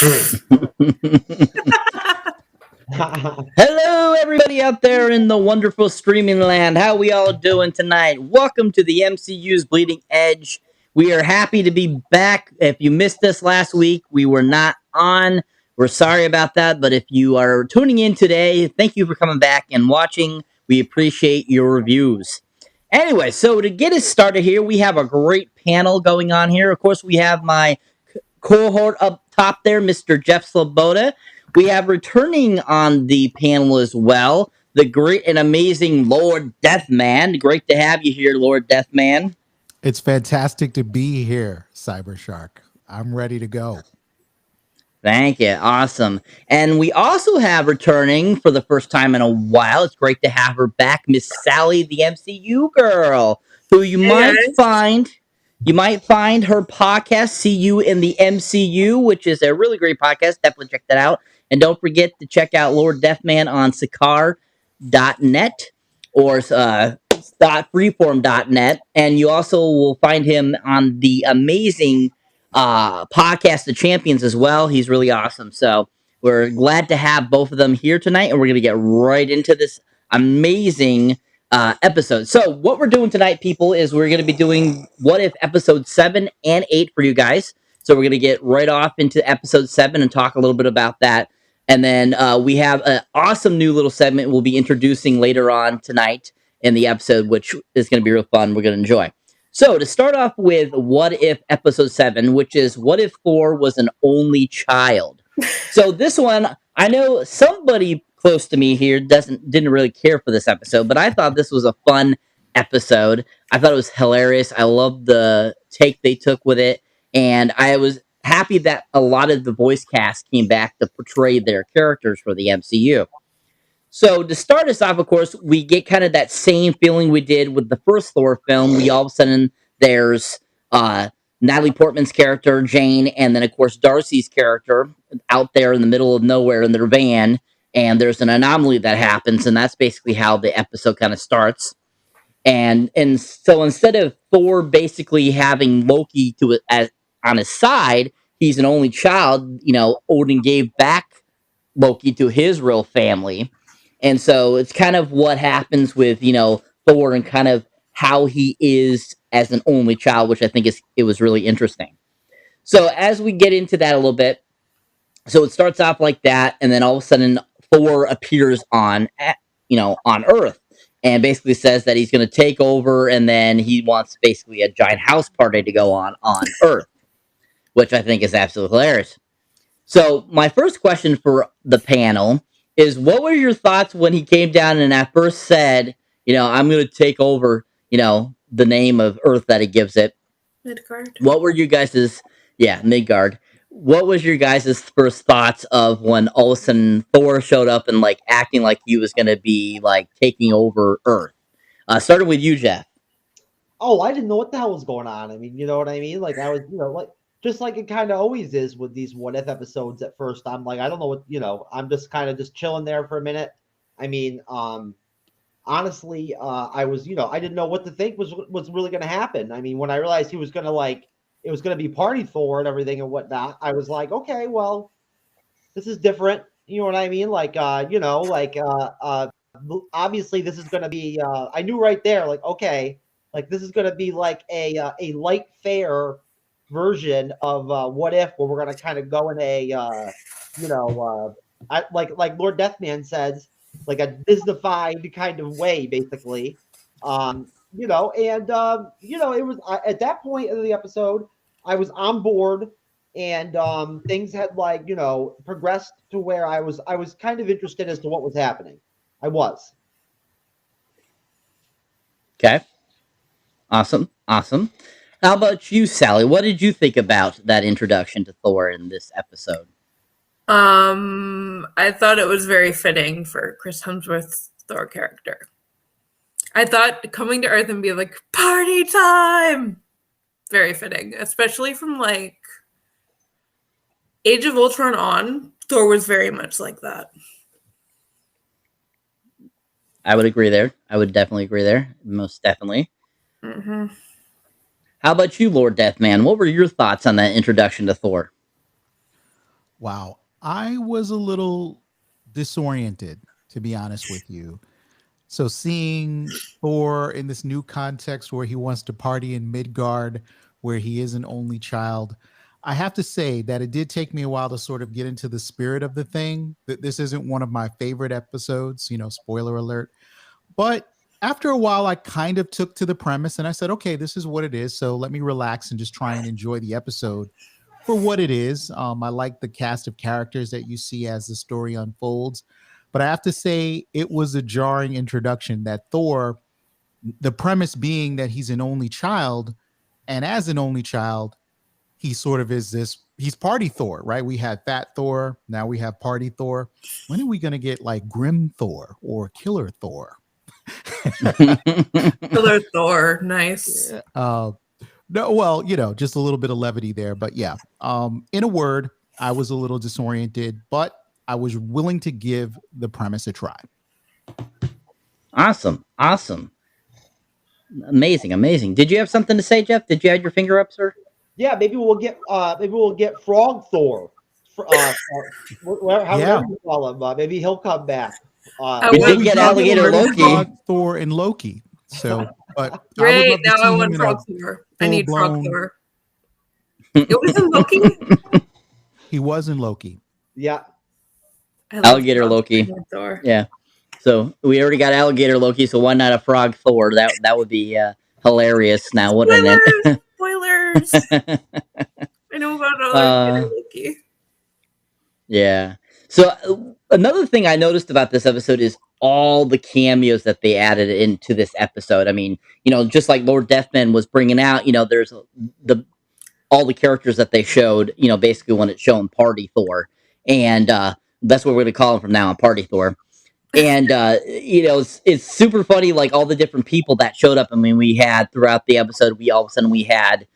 Hello, everybody out there in the wonderful streaming land. How we all doing tonight? Welcome to the MCU's Bleeding Edge. We are happy to be back. If you missed us last week, we were not on. We're sorry about that, but if you are tuning in today, thank you for coming back and watching. We appreciate your reviews. Anyway, so to get us started here, we have a great panel going on here. Of course, we have my cohort up top there, Mr. Jeff Sloboda. We have returning on the panel as well, the great and amazing Lord Deathman. Great to have you here, Lord Deathman. It's fantastic to be here, Cybershark. I'm ready to go. Thank you. Awesome. And we also have returning for the first time in a while. It's great to have her back, Miss Sally the MCU Girl, who you might find her podcast, See You in the MCU, which is a really great podcast. Definitely check that out. And don't forget to check out Lord Deathman on Sakar.net or .freeform.net. And you also will find him on the amazing podcast The Champions as well. He's really awesome. So we're glad to have both of them here tonight, and we're going to get right into this amazing episode. So what we're doing tonight, people, is we're going to be doing What If episode 7 and 8 for you guys. So we're going to get right off into episode 7 and talk a little bit about that. And then we have an awesome new little segment we'll be introducing later on tonight in the episode, which is going to be real fun. We're going to enjoy. So to start off with What If episode 7, which is What If Thor was an only child? So this one, I know somebody close to me here didn't really care for this episode, but I thought this was a fun episode. I thought it was hilarious. I loved the take they took with it, and I was happy that a lot of the voice cast came back to portray their characters for the MCU. So to start us off, of course, we get kind of that same feeling we did with the first Thor film. We all of a sudden there's Natalie Portman's character, Jane, and then of course Darcy's character out there in the middle of nowhere in their van, and there's an anomaly that happens, and that's basically how the episode kind of starts. And so instead of Thor basically having Loki on his side, he's an only child. Odin gave back Loki to his real family. And so it's kind of what happens with, Thor and kind of how he is as an only child, which I think it was really interesting. So as we get into that a little bit, so it starts off like that, and then all of a sudden Thor appears on Earth, and basically says that he's going to take over, and then he wants basically a giant house party to go on Earth, which I think is absolutely hilarious. So my first question for the panel is, what were your thoughts when he came down and at first said, I'm going to take over, the name of Earth that he gives it. Midgard. What were you guys' Midgard. What was your guys' first thoughts of when all of a sudden Thor showed up and like acting like he was going to be like taking over Earth? Starting with you, Jeff. Oh, I didn't know what the hell was going on. I mean, you know what I mean? Like I was, like just like it kind of always is with these What If episodes. At first, I'm like, I don't know what, I'm just kind of just chilling there for a minute. I mean, honestly, I was, I didn't know what to think was really going to happen. I mean, when I realized he was going to it was going to be party Thor and everything and whatnot, I was like, okay, well, this is different. You know what I mean? Obviously this is going to be, I knew right there, like, okay, like this is going to be like a light fare version of What If, where we're going to kind of go in a, like Lord Deathman says, like a Disneyfied kind of way, basically. It was at that point of the episode, I was on board, and things had progressed to where I was kind of interested as to what was happening. I was. Okay. Awesome. How about you, Sally? What did you think about that introduction to Thor in this episode? I thought it was very fitting for Chris Hemsworth's Thor character. I thought coming to Earth and being like, party time! Very fitting. Especially from Age of Ultron on, Thor was very much like that. I would agree there. I would definitely agree there. Most definitely. Mm-hmm. How about you, Lord Deathman? What were your thoughts on that introduction to Thor? Wow. I was a little disoriented, to be honest with you. So seeing Thor in this new context where he wants to party in Midgard, where he is an only child, I have to say that it did take me a while to sort of get into the spirit of the thing. That this isn't one of my favorite episodes, spoiler alert. But after a while, I kind of took to the premise and I said, okay, this is what it is. So let me relax and just try and enjoy the episode for what it is. I like the cast of characters that you see as the story unfolds. But I have to say, it was a jarring introduction that Thor, the premise being that he's an only child, and as an only child, he sort of is this, he's party Thor, right? We had Fat Thor, now we have Party Thor. When are we going to get like Grim Thor or Killer Thor? Killer Thor, nice. No, well, just a little bit of levity there, but yeah. In a word, I was a little disoriented, but I was willing to give the premise a try. Awesome. Amazing. Did you have something to say, Jeff? Did you have your finger up, sir? Yeah, maybe we'll get Frog Thor. However you call him. Maybe he'll come back. We did get Alligator Loki. Frog Thor and Loki. So, but Great, now I want Frog Thor. I need Frog Thor. It was in Loki? He was in Loki. Yeah. Alligator Loki. Yeah. So we already got Alligator Loki, so why not a Frog Thor? That would be hilarious now, wouldn't it? Spoilers! I know about Alligator Loki. Yeah. So another thing I noticed about this episode is all the cameos that they added into this episode. I mean, just like Lord Deathman was bringing out, there's all the characters that they showed, basically when it's showing Party Thor. And that's what we're going to call him from now on, Party Thor. And, it's super funny, like all the different people that showed up. I mean, we had throughout the episode, all of a sudden we had,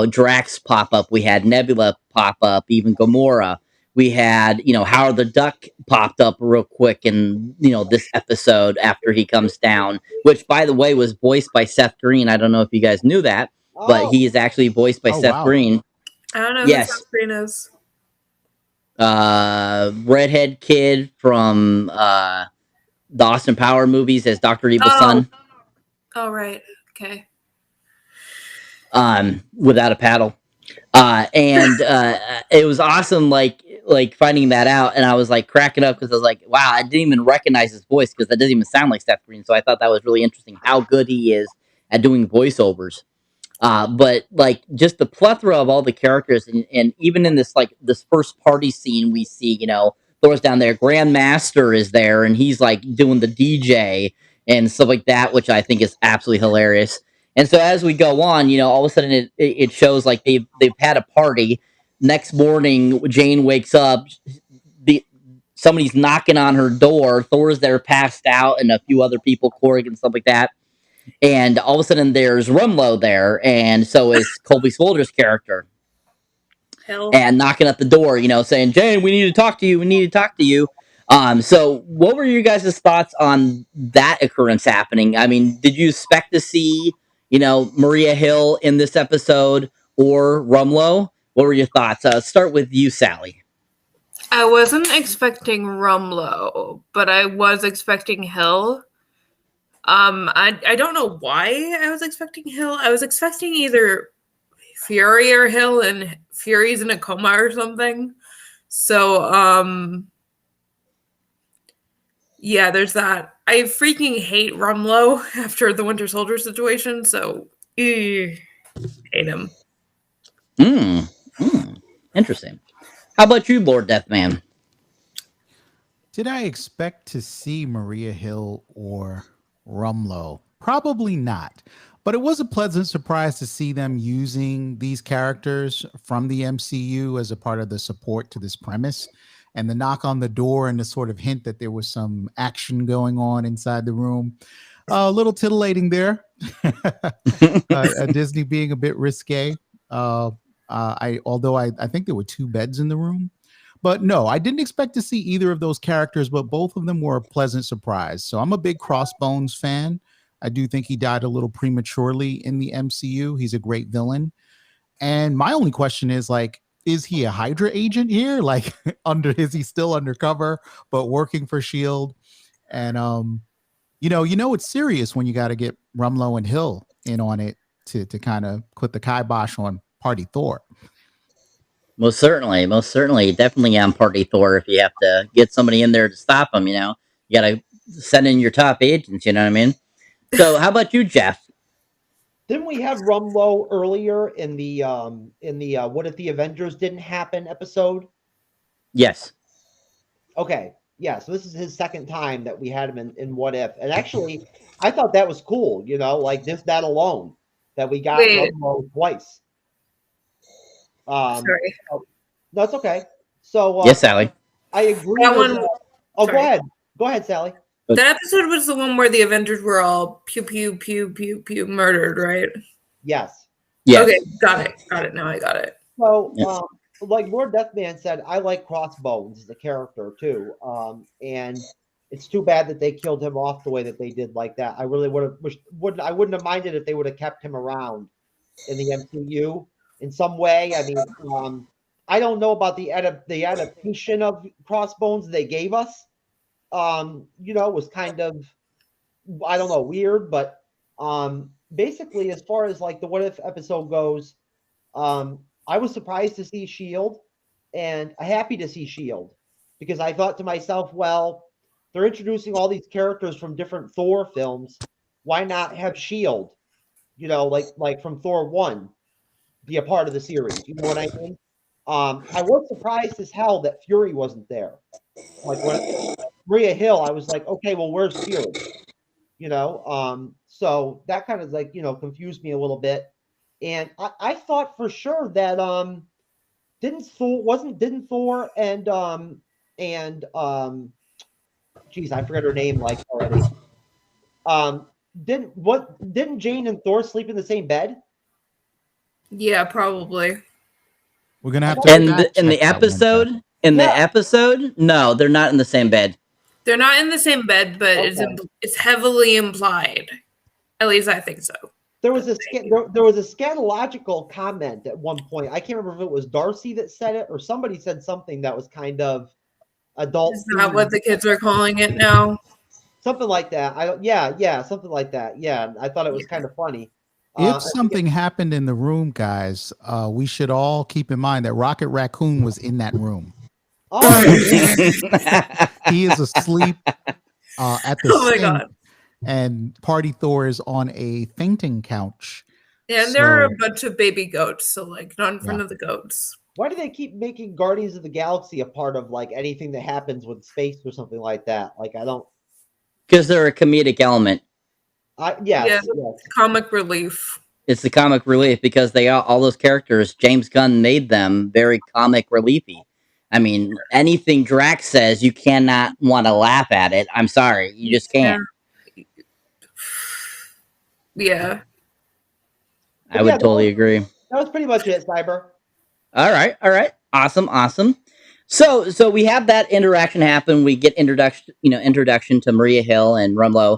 Drax pop up. We had Nebula pop up, even Gamora. We had, Howard the Duck popped up real quick in, this episode after he comes down, which, by the way, was voiced by Seth Green. I don't know if you guys knew that, but he is actually voiced by Seth Green. I don't know who Seth Green is. Redhead kid from the Austin Power movies as Dr. Evil's son. Oh, right. Okay. Without a paddle. It was awesome, like finding that out, and I was like cracking up because I was like, wow, I didn't even recognize his voice because that doesn't even sound like Seth Green. So I thought that was really interesting how good he is at doing voiceovers. But like just the plethora of all the characters, and even in this first party scene, we see Thor's down there, Grandmaster is there, and he's like doing the DJ and stuff like that, which I think is absolutely hilarious. And so as we go on, all of a sudden it shows like they've had a party. Next morning, Jane wakes up. Somebody's knocking on her door. Thor's there passed out, and a few other people, Korg and stuff like that. And all of a sudden, there's Rumlow there, and so is Colby Smulders' character. Hell. And knocking at the door, saying, Jane, we need to talk to you. So what were your guys' thoughts on that occurrence happening? I mean, did you expect to see, Maria Hill in this episode or Rumlow? What were your thoughts? Start with you, Sally. I wasn't expecting Rumlow, but I was expecting Hill. I don't know why I was expecting Hill. I was expecting either Fury or Hill, and Fury's in a coma or something. So, yeah, there's that. I freaking hate Rumlow after the Winter Soldier situation, so hate him. Interesting. How about you, Lord Deathman? Did I expect to see Maria Hill or Rumlow? Probably not. But it was a pleasant surprise to see them using these characters from the MCU as a part of the support to this premise. And the knock on the door and the sort of hint that there was some action going on inside the room. A little titillating there. Disney being a bit risque. Although I think there were 2 beds in the room. But no, I didn't expect to see either of those characters, but both of them were a pleasant surprise. So I'm a big Crossbones fan. I do think he died a little prematurely in the MCU. He's a great villain. And my only question is, is he a Hydra agent here? Like, is he still undercover but working for Shield? And you know it's serious when you got to get Rumlow and Hill in on it to kind of put the kibosh on Party Thor. Most certainly, definitely on Party Thor. If you have to get somebody in there to stop him, you got to send in your top agents. You know what I mean? So, how about you, Jeff? Didn't we have Rumlow earlier in the What If the Avengers Didn't Happen episode? Yes. Okay. Yeah, so this is his second time that we had him in What If. And actually, I thought that was cool, like that alone, that we got Rumlow twice. Sorry. No, it's okay. So yes, Sally. I agree that with one. Sorry. Go ahead, Sally. That episode was the one where the Avengers were all pew pew pew pew pew murdered, right? Yes. Okay, got it. Now I got it. So, like Lord Deathman said, I like Crossbones as a character too. And it's too bad that they killed him off the way that they did like that. I really I wouldn't have minded if they would have kept him around in the MCU in some way. I mean, I don't know about the adaptation of Crossbones they gave us. Was kind of, I don't know, weird, but basically, as far as like the What If episode goes, I was surprised to see Shield, and happy to see Shield, because I thought to myself, well, they're introducing all these characters from different Thor films. Why not have Shield? Like from Thor 1, be a part of the series. You know what I mean? I was surprised as hell that Fury wasn't there. Like when Maria Hill, I was like, okay, well, where's Fury? So that kind of like, confused me a little bit. And I thought for sure that didn't Thor and geez, I forgot her name like already. Didn't Jane and Thor sleep in the same bed? Yeah, probably. We're gonna have to in the episode. The episode, no, they're not in the same bed. They're not in the same bed, but it's heavily implied. At least I think so. There was a scatological comment at one point. I can't remember if it was Darcy that said it or somebody said something that was kind of adult. Is that what the kids are calling it now? Something like that. Something like that. Yeah, I thought it was kind of funny. If something happened in the room, guys, we should all keep in mind that Rocket Raccoon was in that room. Oh, he is asleep at the Oh my sink, god! and Party Thor is on a fainting couch. Yeah, and there are a bunch of baby goats, so like not in front of the goats. Why do they keep making Guardians of the Galaxy a part of like anything that happens with space or something like that? Like I don't. Because they're a comedic element. Yes. Comic relief. It's the comic relief because they all those characters. James Gunn made them very comic reliefy. I mean, anything Drax says, you cannot want to laugh at it. I'm sorry, you just can't. Yeah. I would totally agree. That was pretty much it, Cyber. All right. Awesome. So we have that interaction happen. We get introduction to Maria Hill and Rumlow.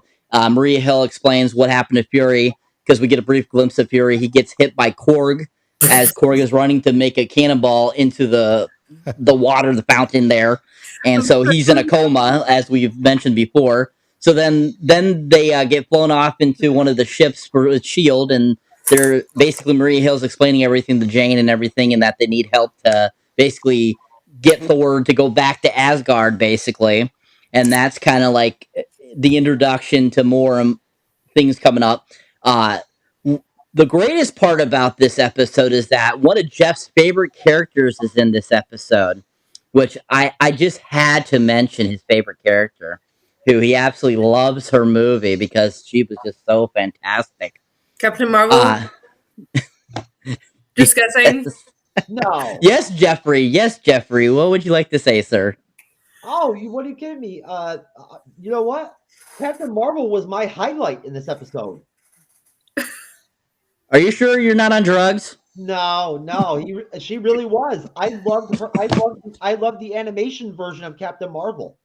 Maria Hill explains what happened to Fury because we get a brief glimpse of Fury. He gets hit by Korg as Korg is running to make a cannonball into the water, the fountain there, and so he's in a coma, as we've mentioned before. So then they get flown off into one of the ships for Shield, and they're basically Maria Hill's explaining everything to Jane and everything, and that they need help to basically get Thor to go back to Asgard, basically, and that's kind of like the introduction to more things coming up. The greatest part about this episode is that one of Jeff's favorite characters is in this episode, which I just had to mention his favorite character, who he absolutely loves her movie because she was just so fantastic. Captain Marvel? Just guessing? No. Yes, Jeffrey. What would you like to say, sir? Oh, what are you kidding me? You know what? Captain Marvel was my highlight in this episode. Are you sure you're not on drugs? No, she really was. I loved her. I loved the animation version of Captain Marvel.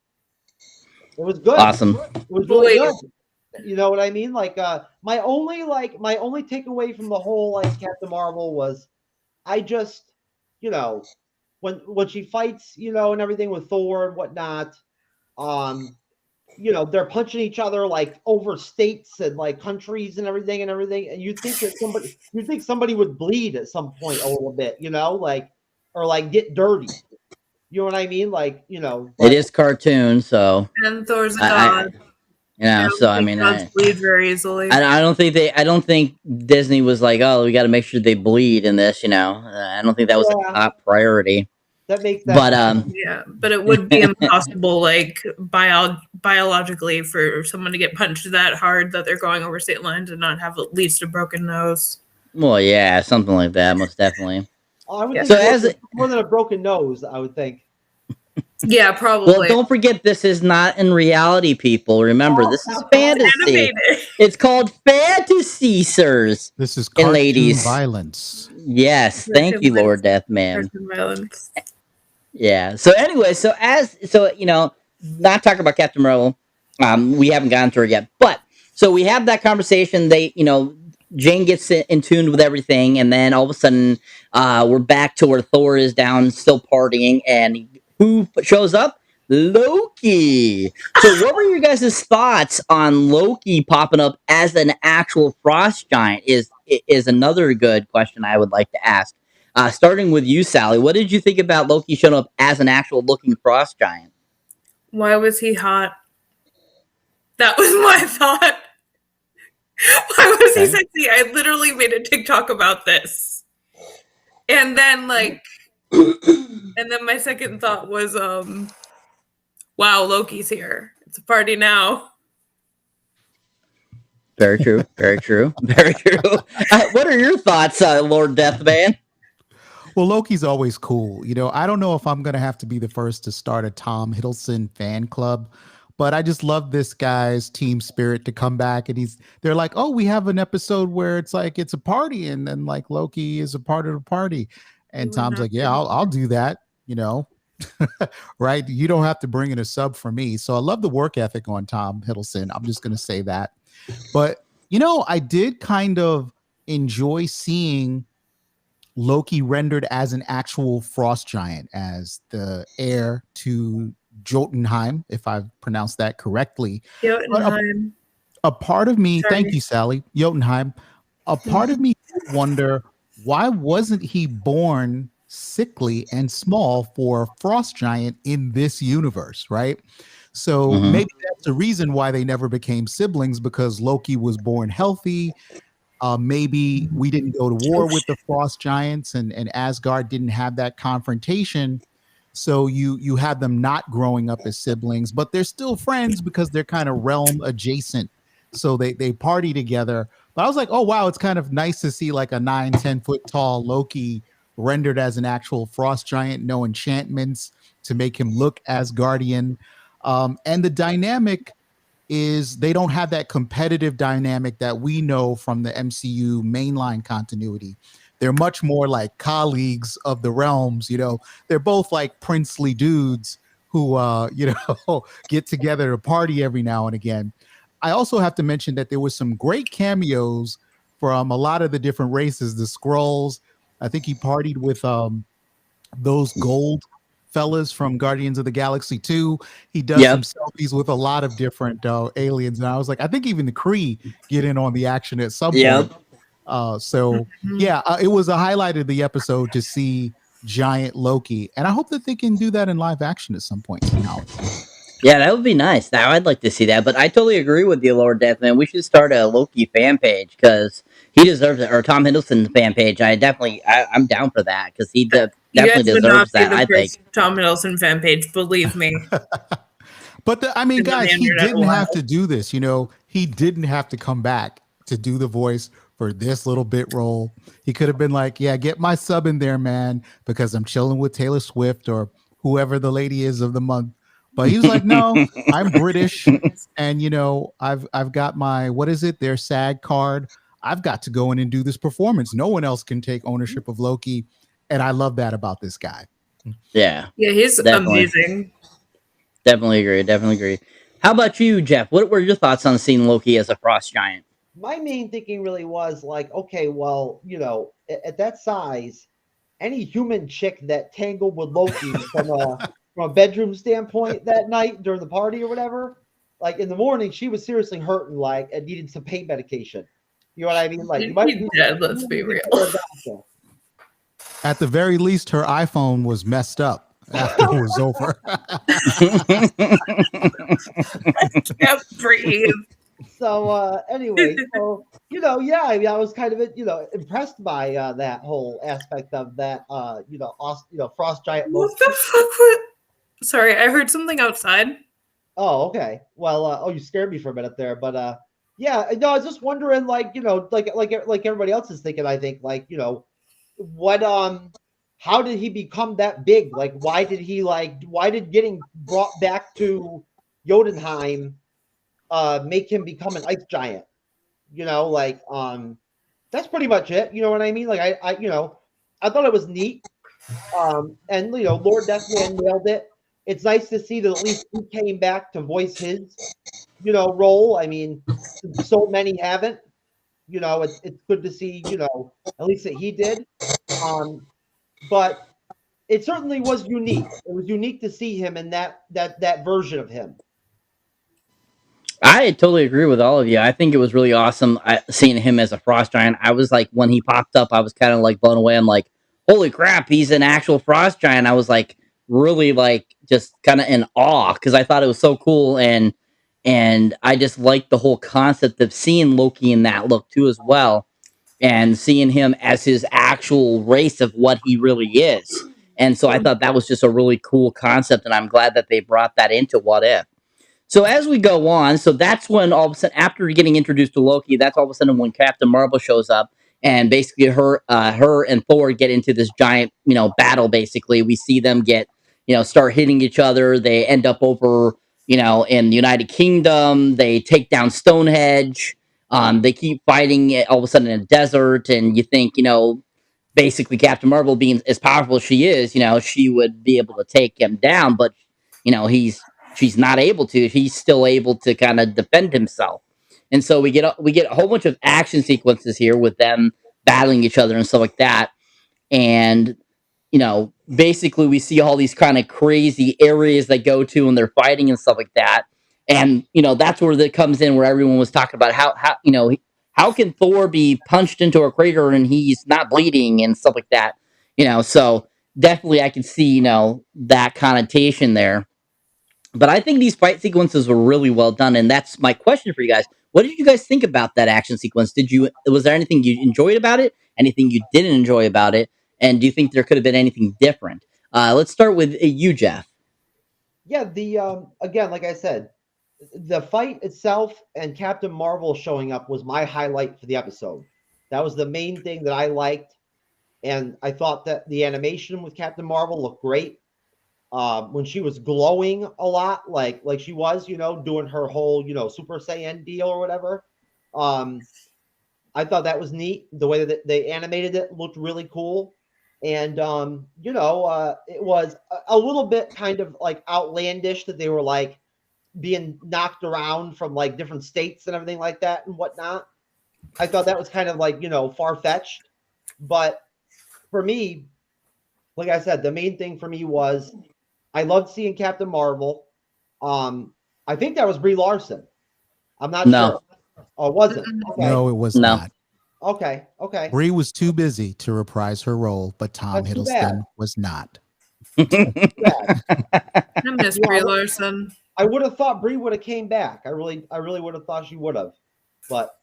It was good. Awesome. It was really good. You know what I mean? Like my only takeaway from the whole like Captain Marvel was I just you know, when she fights, and everything with Thor and whatnot, they're punching each other like over states and like countries and everything, and you'd think somebody would bleed at some point a little bit, like, or like get dirty. You know what I mean? Like, It is cartoon, so And Thor's a I god. I don't so I think mean, gods bleed very easily. I don't think Disney was like, oh, we got to make sure they bleed in this. I don't think that was a top priority. That makes But yeah, but it would be impossible, like biologically, for someone to get punched that hard that they're going over state lines and not have at least a broken nose. Well, yeah, something like that, most definitely. I would think So more than a broken nose, I would think. Yeah, probably. Well, don't forget, this is not in reality, people. Remember, this is fantasy. It's called fantasy, sirs. This is and cartoon ladies. violence. Yes, thank you, Lord Deathman. Cartoon violence. Yeah. So anyway, not talking about Captain Marvel. We haven't gotten to her yet, but so we have that conversation. Jane gets in tune with everything, and then all of a sudden, we're back to where Thor is down, still partying, and who shows up? Loki. So, what were your guys' thoughts on Loki popping up as an actual frost giant? Is another good question I would like to ask. Starting with you, Sally, what did you think about Loki showing up as an actual looking frost giant? Why was he hot? That was my thought. Why was he sexy? I literally made a TikTok about this. And then my second thought was, wow, Loki's here. It's a party now. Very true. Very true. Very true. What are your thoughts, Lord Deathman? Well, Loki's always cool. I don't know if I'm going to have to be the first to start a Tom Hiddleston fan club, but I just love this guy's team spirit to come back. And they're like, oh, we have an episode where it's like, it's a party. And then like Loki is a part of the party. And Tom's like, yeah, I'll do that. Right. You don't have to bring in a sub for me. So I love the work ethic on Tom Hiddleston. I'm just going to say that. But, I did kind of enjoy seeing Loki rendered as an actual frost giant, as the heir to Jotunheim, if I've pronounced that correctly. Jotunheim. A part of me, thank you, Sally, Jotunheim. A part of me did wonder, why wasn't he born sickly and small for a frost giant in this universe, right? So maybe that's the reason why they never became siblings, because Loki was born healthy. Maybe we didn't go to war with the frost giants, and Asgard didn't have that confrontation. So you had them not growing up as siblings, but they're still friends because they're kind of realm adjacent. So they party together. But I was like, oh, wow, it's kind of nice to see like a 9-10 foot tall Loki rendered as an actual frost giant, no enchantments to make him look Asgardian. And the dynamic is they don't have that competitive dynamic that we know from the MCU mainline continuity. They're much more like colleagues of the realms. They're both like princely dudes who, get together to party every now and again. I also have to mention that there was some great cameos from a lot of the different races. The Skrulls, I think he partied with those gold fellas from Guardians of the Galaxy 2. He does some selfies with a lot of different aliens. And I was like, I think even the Kree get in on the action at some point. It was a highlight of the episode to see giant Loki. And I hope that they can do that in live action at some point. Yeah, that would be nice. Now I'd like to see that, but I totally agree with you, Lord Deathman. We should start a Loki fan page because he deserves it, or Tom Hiddleston fan page. I'm down for that because he definitely deserves that. I think Tom Hiddleston fan page, believe me. But guys, he didn't have to do this. He didn't have to come back to do the voice for this little bit role. He could have been like, yeah, get my sub in there, man, because I'm chilling with Taylor Swift or whoever the lady is of the month. But he was like, no, I'm British. And, I've got my, their SAG card. I've got to go in and do this performance. No one else can take ownership of Loki. And I love that about this guy. Yeah. Yeah, he's amazing. Definitely agree. How about you, Jeff? What were your thoughts on seeing Loki as a frost giant? My main thinking really was like, okay, well, at that size, any human chick that tangled with Loki from a bedroom standpoint that night during the party or whatever, like in the morning, she was seriously hurting, like, and needed some pain medication. You know what I mean? Like, you might He's dead, let's be need to real. get her a doctor. At the very least, her iPhone was messed up after it was over. Can't breathe. So anyway, so yeah, I mean, I was kind of impressed by that whole aspect of that frost giant Loki. What the fuck? Sorry, I heard something outside. Oh, okay. Well, you scared me for a minute there, but yeah, no, I was just wondering, like, like everybody else is thinking, I think, like, what how did he become that big? Like, why did getting brought back to Jotunheim make him become an ice giant? Like, that's pretty much it. You know what I mean? Like, I thought it was neat. And Lord Deathman nailed it. It's nice to see that at least he came back to voice his, role. I mean, so many haven't. It's good to see, at least that he did. But it certainly was unique. It was unique to see him in that version of him. I totally agree with all of you. I think it was really awesome seeing him as a frost giant. I was like, when he popped up, I was kind of like blown away. I'm like, holy crap, he's an actual frost giant. I was like, really like just kind of in awe because I thought it was so cool, and I just liked the whole concept of seeing Loki in that look too as well, and seeing him as his actual race of what he really is. And so I thought that was just a really cool concept, and I'm glad that they brought that into What If. So as we go on, so that's when all of a sudden, after getting introduced to Loki, that's all of a sudden when Captain Marvel shows up, and basically her and Thor get into this giant, battle. Basically, we see them get, start hitting each other. They end up over, in the United Kingdom. They take down Stonehenge. They keep fighting all of a sudden in a desert, and you think, basically Captain Marvel being as powerful as she is, she would be able to take him down, but she's not able to. He's still able to kind of defend himself, and so we get a whole bunch of action sequences here with them battling each other and stuff like that. And basically we see all these kind of crazy areas they go to and they're fighting and stuff like that. And that's where that comes in, where everyone was talking about how can Thor be punched into a crater and he's not bleeding and stuff like that. So definitely I can see that connotation there. But I think these fight sequences were really well done, and that's my question for you guys. What did you guys think about that action sequence? Was there anything you enjoyed about it? Anything you didn't enjoy about it? And do you think there could have been anything different? Let's start with you, Jeff. Yeah, the again, like I said, the fight itself and Captain Marvel showing up was my highlight for the episode. That was the main thing that I liked, and I thought that the animation with Captain Marvel looked great. When she was glowing a lot, like she was, doing her whole, Super Saiyan deal or whatever. I thought that was neat. The way that they animated it looked really cool. And it was a little bit kind of like outlandish that they were like being knocked around from like different states and everything like that and whatnot. I thought that was kind of like, far-fetched. But for me, like I said, the main thing for me was I loved seeing Captain Marvel. I think that was Brie Larson. I'm not sure. Oh, it wasn't? Okay. No, it was No. not. Okay. Brie was too busy to reprise her role, but Tom That's too Hiddleston bad. was not. Yeah. I miss Brie Larson. I would have thought Brie would have came back. I really would have thought she would have. But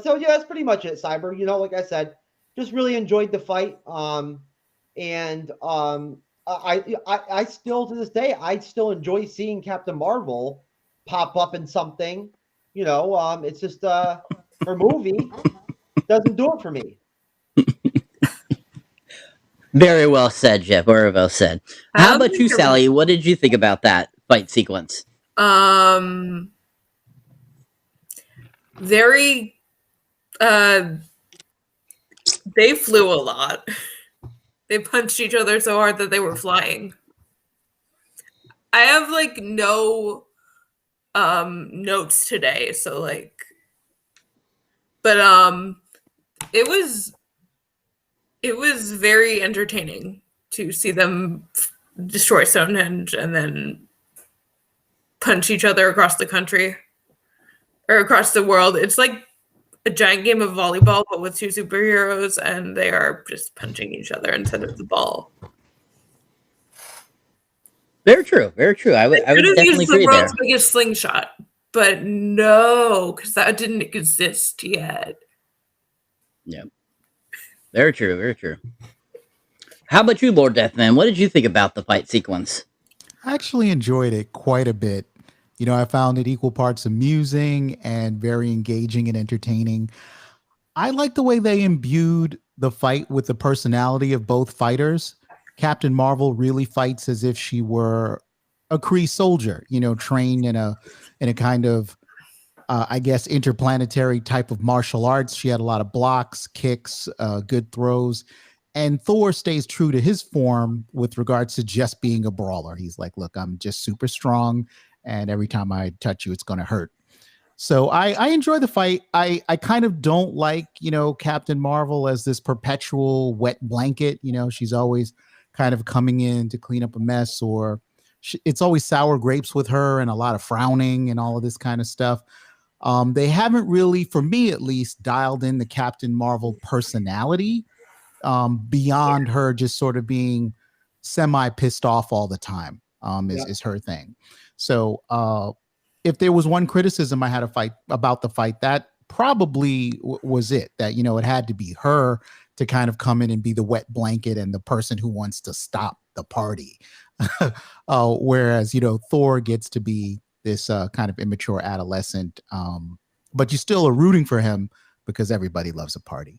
so yeah, that's pretty much it, Cyber. Like I said, just really enjoyed the fight. And I still to this day I still enjoy seeing Captain Marvel pop up in something. It's just her movie doesn't do it for me. Very well said, Jeff. Very well said. How about you, Sally? What did you think about that fight sequence? Very they flew a lot. They punched each other so hard that they were flying. I have like no notes today, so like, but it It was very entertaining to see them destroy Stonehenge and then punch each other across the country or across the world. It's like a giant game of volleyball, but with two superheroes, and they are just punching each other instead of the ball. Very true. Very true. I would definitely the agree there. world's biggest slingshot, but no, because that didn't exist yet. Yeah. Very true. Very true. How about you, Lord Deathman? What did you think about the fight sequence? I actually enjoyed it quite a bit. You know, I found it equal parts amusing and very engaging and entertaining. I like the way they imbued the fight with the personality of both fighters. Captain Marvel really fights as if she were a Kree soldier, you know, trained in a kind of I guess interplanetary type of martial arts. She had a lot of blocks, kicks, good throws. And Thor stays true to his form with regards to just being a brawler. He's like, look, I'm just super strong, and every time I touch you, it's going to hurt. So I enjoy the fight. I kind of don't like, you know, Captain Marvel as this perpetual wet blanket. You know, she's always kind of coming in to clean up a mess, or it's always sour grapes with her and a lot of frowning and all of this kind of stuff. They haven't really, for me at least, dialed in the Captain Marvel personality beyond her just sort of being semi pissed off all the time is her thing. So if there was one criticism I had about the fight, that probably was it, that, you know, it had to be her to kind of come in and be the wet blanket and the person who wants to stop the party. Whereas, you know, Thor gets to be this kind of immature adolescent, but you still are rooting for him because everybody loves a party.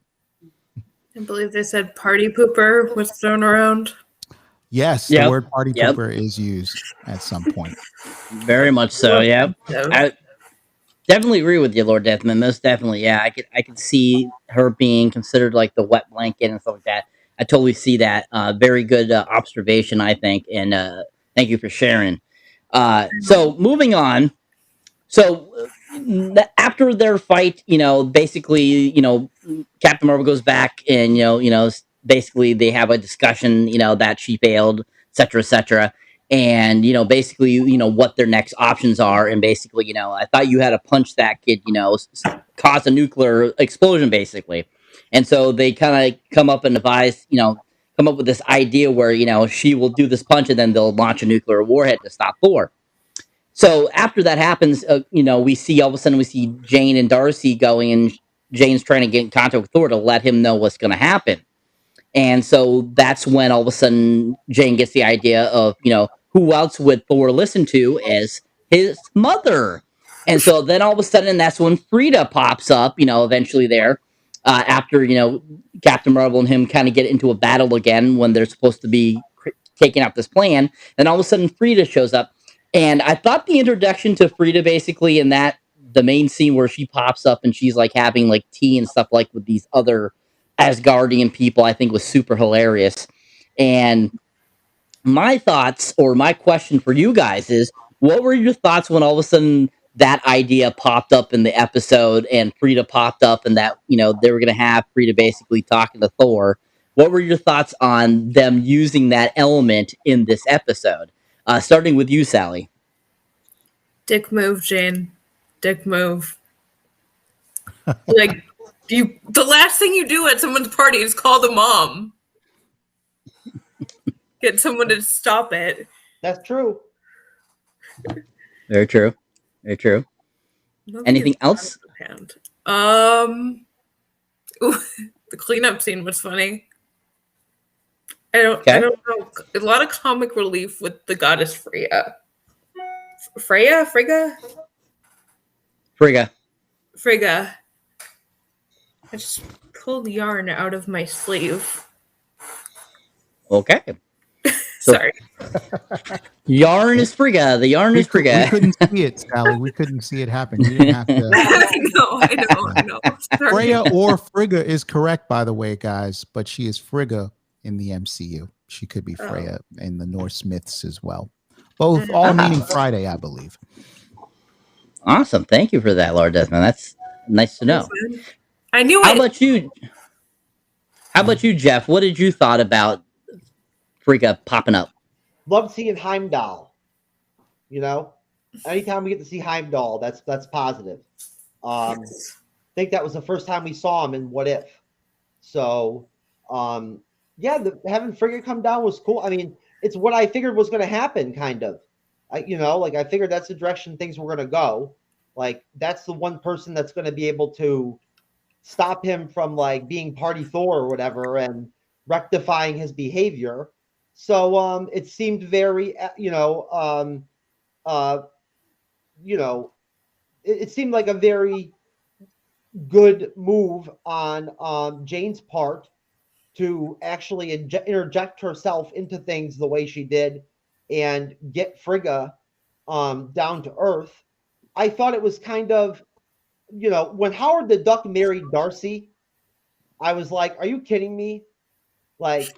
I believe they said party pooper was thrown around. Yes, the word party pooper is used at some point. Very much so, yeah. I definitely agree with you, Lord Deathman. Most definitely, yeah. I could see her being considered like the wet blanket and stuff like that. I totally see that. Very good observation, I think, and thank you for sharing. So moving on. So after their fight, you know, basically, you know, Captain Marvel goes back and, you know, basically they have a discussion, you know, that she failed, et cetera, and, you know, basically, you know, what their next options are. And basically, you know, I thought you had to punch that kid, you know, cause a nuclear explosion, basically. And so they kind of come up and devise, you know, come up with this idea where, you know, she will do this punch and then they'll launch a nuclear warhead to stop Thor. So after that happens, you know, we see all of a sudden we see Jane and Darcy going, and Jane's trying to get in contact with Thor to let him know what's going to happen. And so that's when all of a sudden Jane gets the idea of, you know, who else would Thor listen to as his mother. And so then all of a sudden that's when Frida pops up, you know, eventually there after, you know, Captain Marvel and him kind of get into a battle again when they're supposed to be taking out this plan. Then all of a sudden Frida shows up. And I thought the introduction to Frida basically in that the main scene where she pops up and she's like having like tea and stuff like with these other Asgardian people, I think was super hilarious. And my thoughts or my question for you guys is, what were your thoughts when all of a sudden that idea popped up in the episode and Frida popped up and that, you know, they were going to have Frida basically talking to Thor? What were your thoughts on them using that element in this episode? Starting with you, Sally. Dick move, Jane. Dick move. Like, the last thing you do at someone's party is call the mom. Get someone to stop it. That's true. Very true. Very true. Anything else? The cleanup scene was funny. I don't know. A lot of comic relief with the goddess Freya. Frigga. I just pulled yarn out of my sleeve. Okay. So, sorry. Yarn is Frigga. The yarn is Frigga. We couldn't see it, Sally. We couldn't see it happen. You didn't have to. I know. Sorry. Freya or Frigga is correct, by the way, guys, but she is Frigga in the MCU. She could be Freya in the Norse myths as well. Both, all meaning Friday, I believe. Awesome. Thank you for that, Lord Desmond. That's nice to know. I knew How it. about you? How about you, Jeff? What did you thought about Frigga popping up? Love seeing Heimdall. You know, anytime we get to see Heimdall, that's positive. I think that was the first time we saw him in What If. So, yeah, having Frigga come down was cool. I mean, it's what I figured was going to happen, kind of. I figured that's the direction things were going to go. Like, that's the one person that's going to be able to stop him from like being Party Thor or whatever and rectifying his behavior. So, it seemed very, it seemed like a very good move on Jane's part to actually interject herself into things the way she did and get Frigga down to earth. I thought it was kind of, when Howard the Duck married Darcy, I was like, are you kidding me? Like,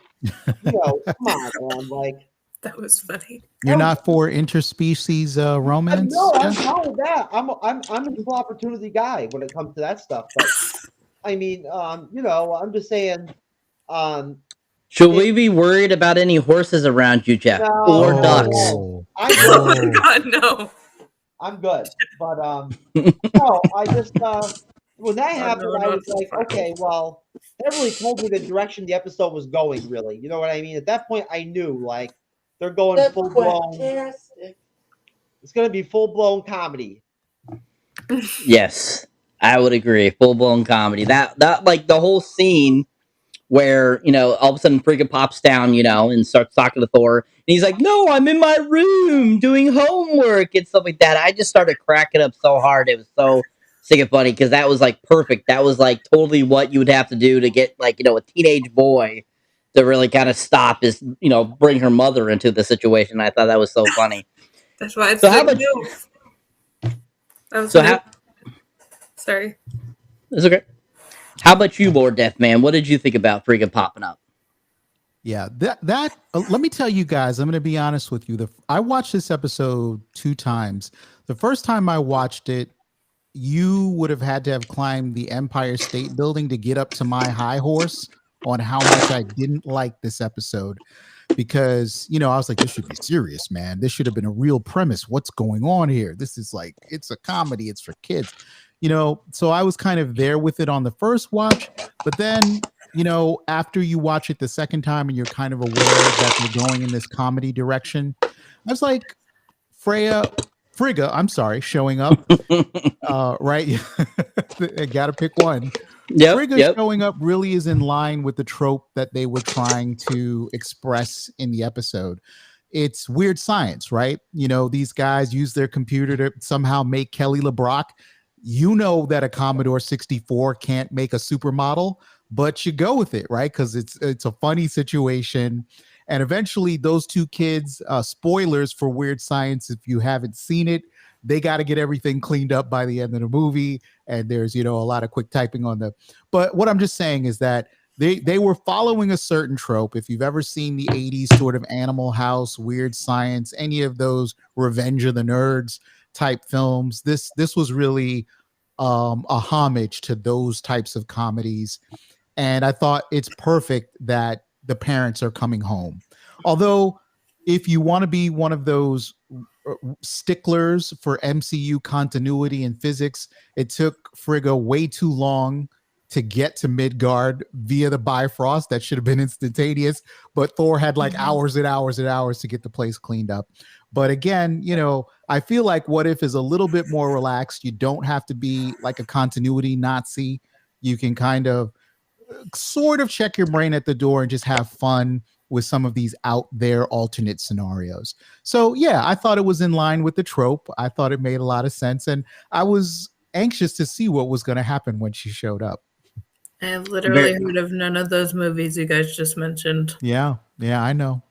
come on, man. Like, That was funny. You're not for interspecies romance? no, I'm Jeff? fine with that. I'm an equal opportunity guy when it comes to that stuff. But I mean, I'm just saying. Should we be worried about any horses around you, Jeff, or No, ducks? no. I'm Oh good. my God, no. I'm good. But no, I just when that happened, no, I was it's like, fine. okay, well, that really told me the direction the episode was going. Really, you know what I mean? At that point, I knew like they're going full blown. It's going to be full blown comedy. Yes, I would agree. Full blown comedy. That like the whole scene where all of a sudden Frigga pops down, and starts talking to Thor, and he's like, "No, I'm in my room doing homework," and stuff like that. I just started cracking up so hard. It was so sick and funny because that was like perfect. That was like totally what you would have to do to get like a teenage boy to really kind of stop his bring her mother into the situation. I thought that was so funny. That's why it's So how the about move. I was so gonna- how? Sorry. It's okay. How about you, Lord Deathman? What did you think about Frigga popping up? Yeah, that let me tell you guys, I'm going to be honest with you. I watched this episode 2 times. The first time I watched it, you would have had to have climbed the Empire State Building to get up to my high horse on how much I didn't like this episode, because I was like, this should be serious, man. This should have been a real premise. What's going on here? This is like, it's a comedy. It's for kids. So I was kind of there with it on the first watch, but then, after you watch it the second time and you're kind of aware that you're going in this comedy direction, I was like, Frigga, I'm sorry, showing up, right? I got to pick one. Frigga showing up really is in line with the trope that they were trying to express in the episode. It's weird science, right? These guys use their computer to somehow make Kelly LeBrock. That a Commodore 64 can't make a supermodel, but you go with it, right? Because it's a funny situation. And eventually those two kids, spoilers for Weird Science, if you haven't seen it, they got to get everything cleaned up by the end of the movie. And there's, a lot of quick typing on but what I'm just saying is that they were following a certain trope. If you've ever seen the 80s sort of Animal House, Weird Science, any of those Revenge of the Nerds type films, this was really a homage to those types of comedies. And I thought it's perfect that the parents are coming home. Although, if you want to be one of those sticklers for MCU continuity and physics, it took Frigga way too long to get to Midgard via the Bifrost. That should have been instantaneous, but Thor had like hours and hours and hours to get the place cleaned up. But again, I feel like What If is a little bit more relaxed. You don't have to be like a continuity Nazi. You can kind of sort of check your brain at the door and just have fun with some of these out there alternate scenarios. So yeah, I thought it was in line with the trope. I thought it made a lot of sense, and I was anxious to see what was going to happen when she showed up. I have literally heard of none of those movies you guys just mentioned. Yeah, I know.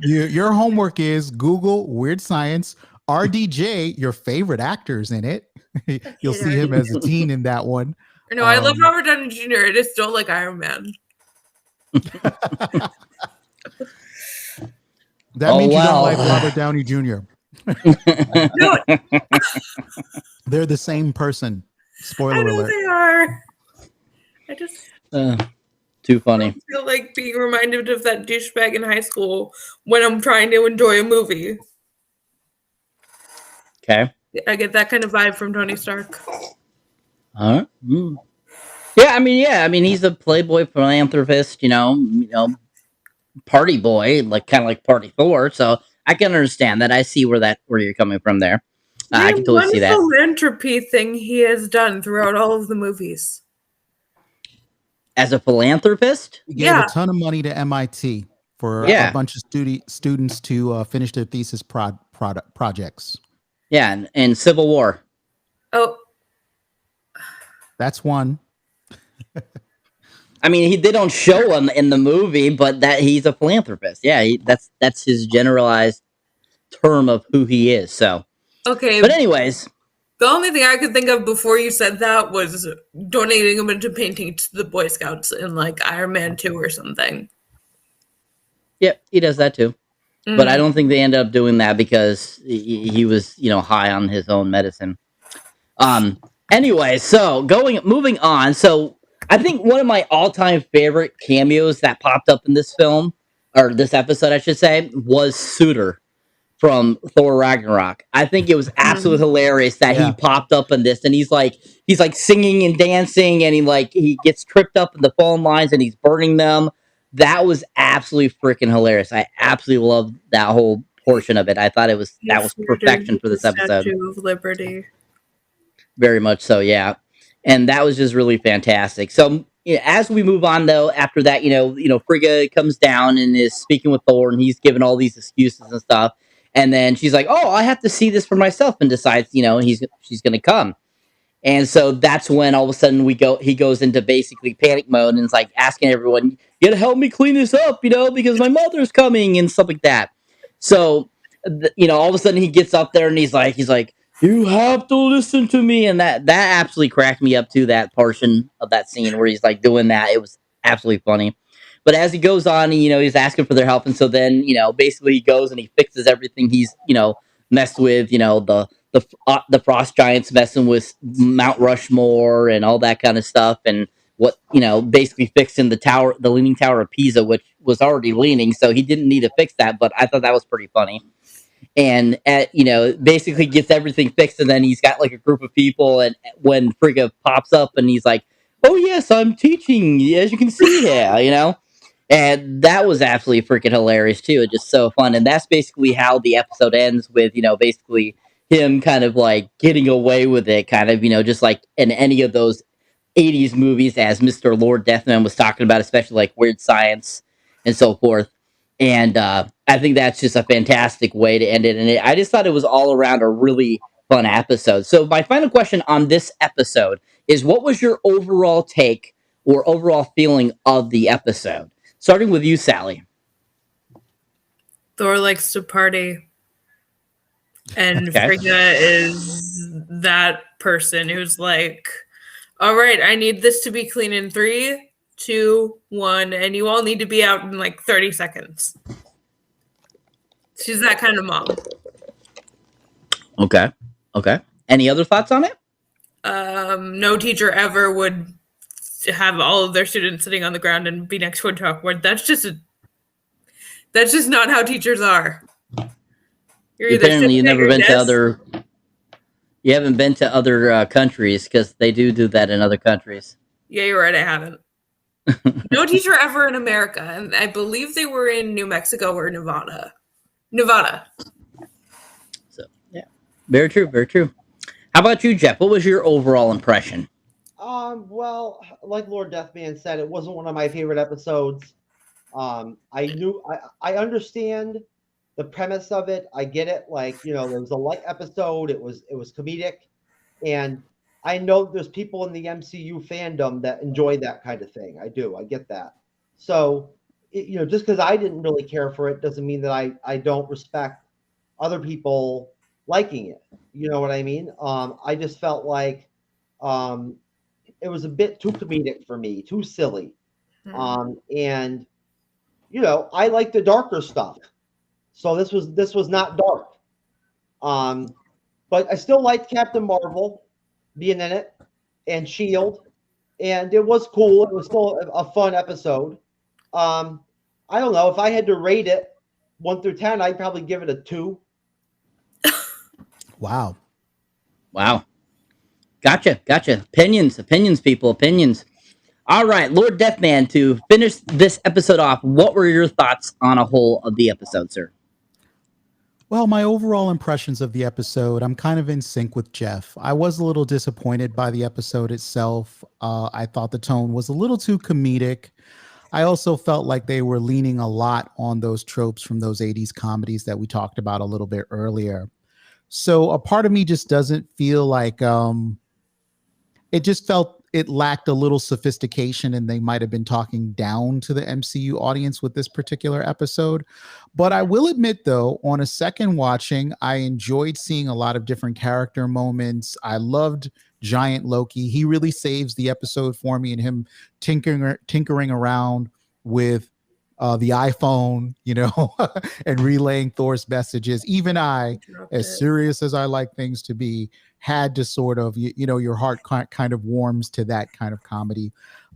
Your homework is Google Weird Science. RDJ, your favorite actors in it. You'll see him as a teen in that one. No, I love Robert Downey Jr. I just don't like Iron Man. That means you don't like Robert Downey Jr. No, They're the same person. Spoiler I know alert. they are. I just Too funny. feel like being reminded of that douchebag in high school when I'm trying to enjoy a movie. Okay. I get that kind of vibe from Tony Stark. All right. Yeah, I mean, he's a playboy philanthropist, party boy, like kind of like Party Thor. So I can understand that. I see where you're coming from there. I can totally see that. One philanthropy thing he has done throughout all of the movies. As a philanthropist, He gave a ton of money to MIT for Yeah. a bunch of students to finish their thesis projects. Yeah, and Civil War. Oh, That's one. I mean, they don't show him in the movie, but that he's a philanthropist. Yeah, that's his generalized term of who he is. So, okay. But anyways, the only thing I could think of before you said that was donating a bunch of paintings to the Boy Scouts in like Iron Man 2 or something. yeah, he does that too. But I don't think they ended up doing that because he was, high on his own medicine. Anyway, so moving on. So I think one of my all-time favorite cameos that popped up in this film, or this episode, I should say, was Suitor from Thor Ragnarok. I think it was absolutely hilarious that he popped up in this, and he's like singing and dancing, and he gets tripped up in the phone lines, and he's burning them. That was absolutely freaking hilarious. I absolutely loved that whole portion of it. I thought that was perfection for this episode. Statue of Liberty. Very much so, yeah. And that was just really fantastic. So as we move on, though, after that, Frigga comes down and is speaking with Thor, and he's giving all these excuses and stuff. And then she's like, "Oh, I have to see this for myself," and decides, she's going to come. And so that's when all of a sudden he goes into basically panic mode and is like asking everyone, "You gotta help me clean this up, because my mother's coming," and stuff like that. So, all of a sudden he gets up there and he's like, "You have to listen to me," and that absolutely cracked me up too. That portion of that scene where he's like doing that, it was absolutely funny. But as he goes on, he's asking for their help, and so then basically he goes and he fixes everything he's messed with. The frost giants messing with Mount Rushmore and all that kind of stuff, and what basically fixing the leaning tower of Pisa, which was already leaning, so he didn't need to fix that. But I thought that was pretty funny. And basically gets everything fixed, and then he's got like a group of people, and when Frigga pops up, and he's like, "Oh yes, I'm teaching, as you can see here," and that was absolutely freaking hilarious too. It's just so fun, and that's basically how the episode ends with basically him kind of like getting away with it, kind of just like in any of those 80s movies, as Mr. Lord Deathman was talking about, especially like Weird Science and so forth. And I think that's just a fantastic way to end it. And I just thought it was all around a really fun episode. So my final question on this episode is, what was your overall take or overall feeling of the episode? Starting with you, Sally. Thor likes to party. And Frigga is that person who's like, "All right, I need this to be clean in 3, 2, 1, and you all need to be out in like 30 seconds. She's that kind of mom. Okay. Any other thoughts on it? No teacher ever would have all of their students sitting on the ground and be next to a chalkboard. That's just not how teachers are. Apparently, you haven't been to other countries, because they do that in other countries. Yeah, you're right. I haven't. No teacher ever in America, and I believe they were in New Mexico or Nevada. So yeah, very true. How about you, Jeff? What was your overall impression? Well, like Lord Deathman said, it wasn't one of my favorite episodes. I understand the premise of it. I get it. Like, it was a light episode. It was comedic, and I know there's people in the MCU fandom that enjoy that kind of thing. I do. I get that. So, just because I didn't really care for it doesn't mean that I don't respect other people liking it. You know what I mean? I just felt like it was a bit too comedic for me, too silly. And I like the darker stuff. So this was not dark. But I still liked Captain Marvel being in it, and Shield. and it was cool. It was still a fun episode. I don't know if I had to rate it 1 through 10, I'd probably give it a 2. Wow. Gotcha. Opinions, people, opinions. All right, Lord Deathman, to finish this episode off, what were your thoughts on a whole of the episode, sir? Well, my overall impressions of the episode, I'm kind of in sync with Jeff. I was a little disappointed by the episode itself. I thought the tone was a little too comedic. I also felt like they were leaning a lot on those tropes from those 80s comedies that we talked about a little bit earlier. So a part of me just doesn't feel like it just felt it lacked a little sophistication, and they might have been talking down to the MCU audience with this particular episode. But I will admit, though, on a second watching, I enjoyed seeing a lot of different character moments. I loved Giant Loki. He really saves the episode for me, and him tinkering around with the iPhone, and relaying Thor's messages. Even I, as serious as I like things to be, had to sort of, your heart kind of warms to that kind of comedy.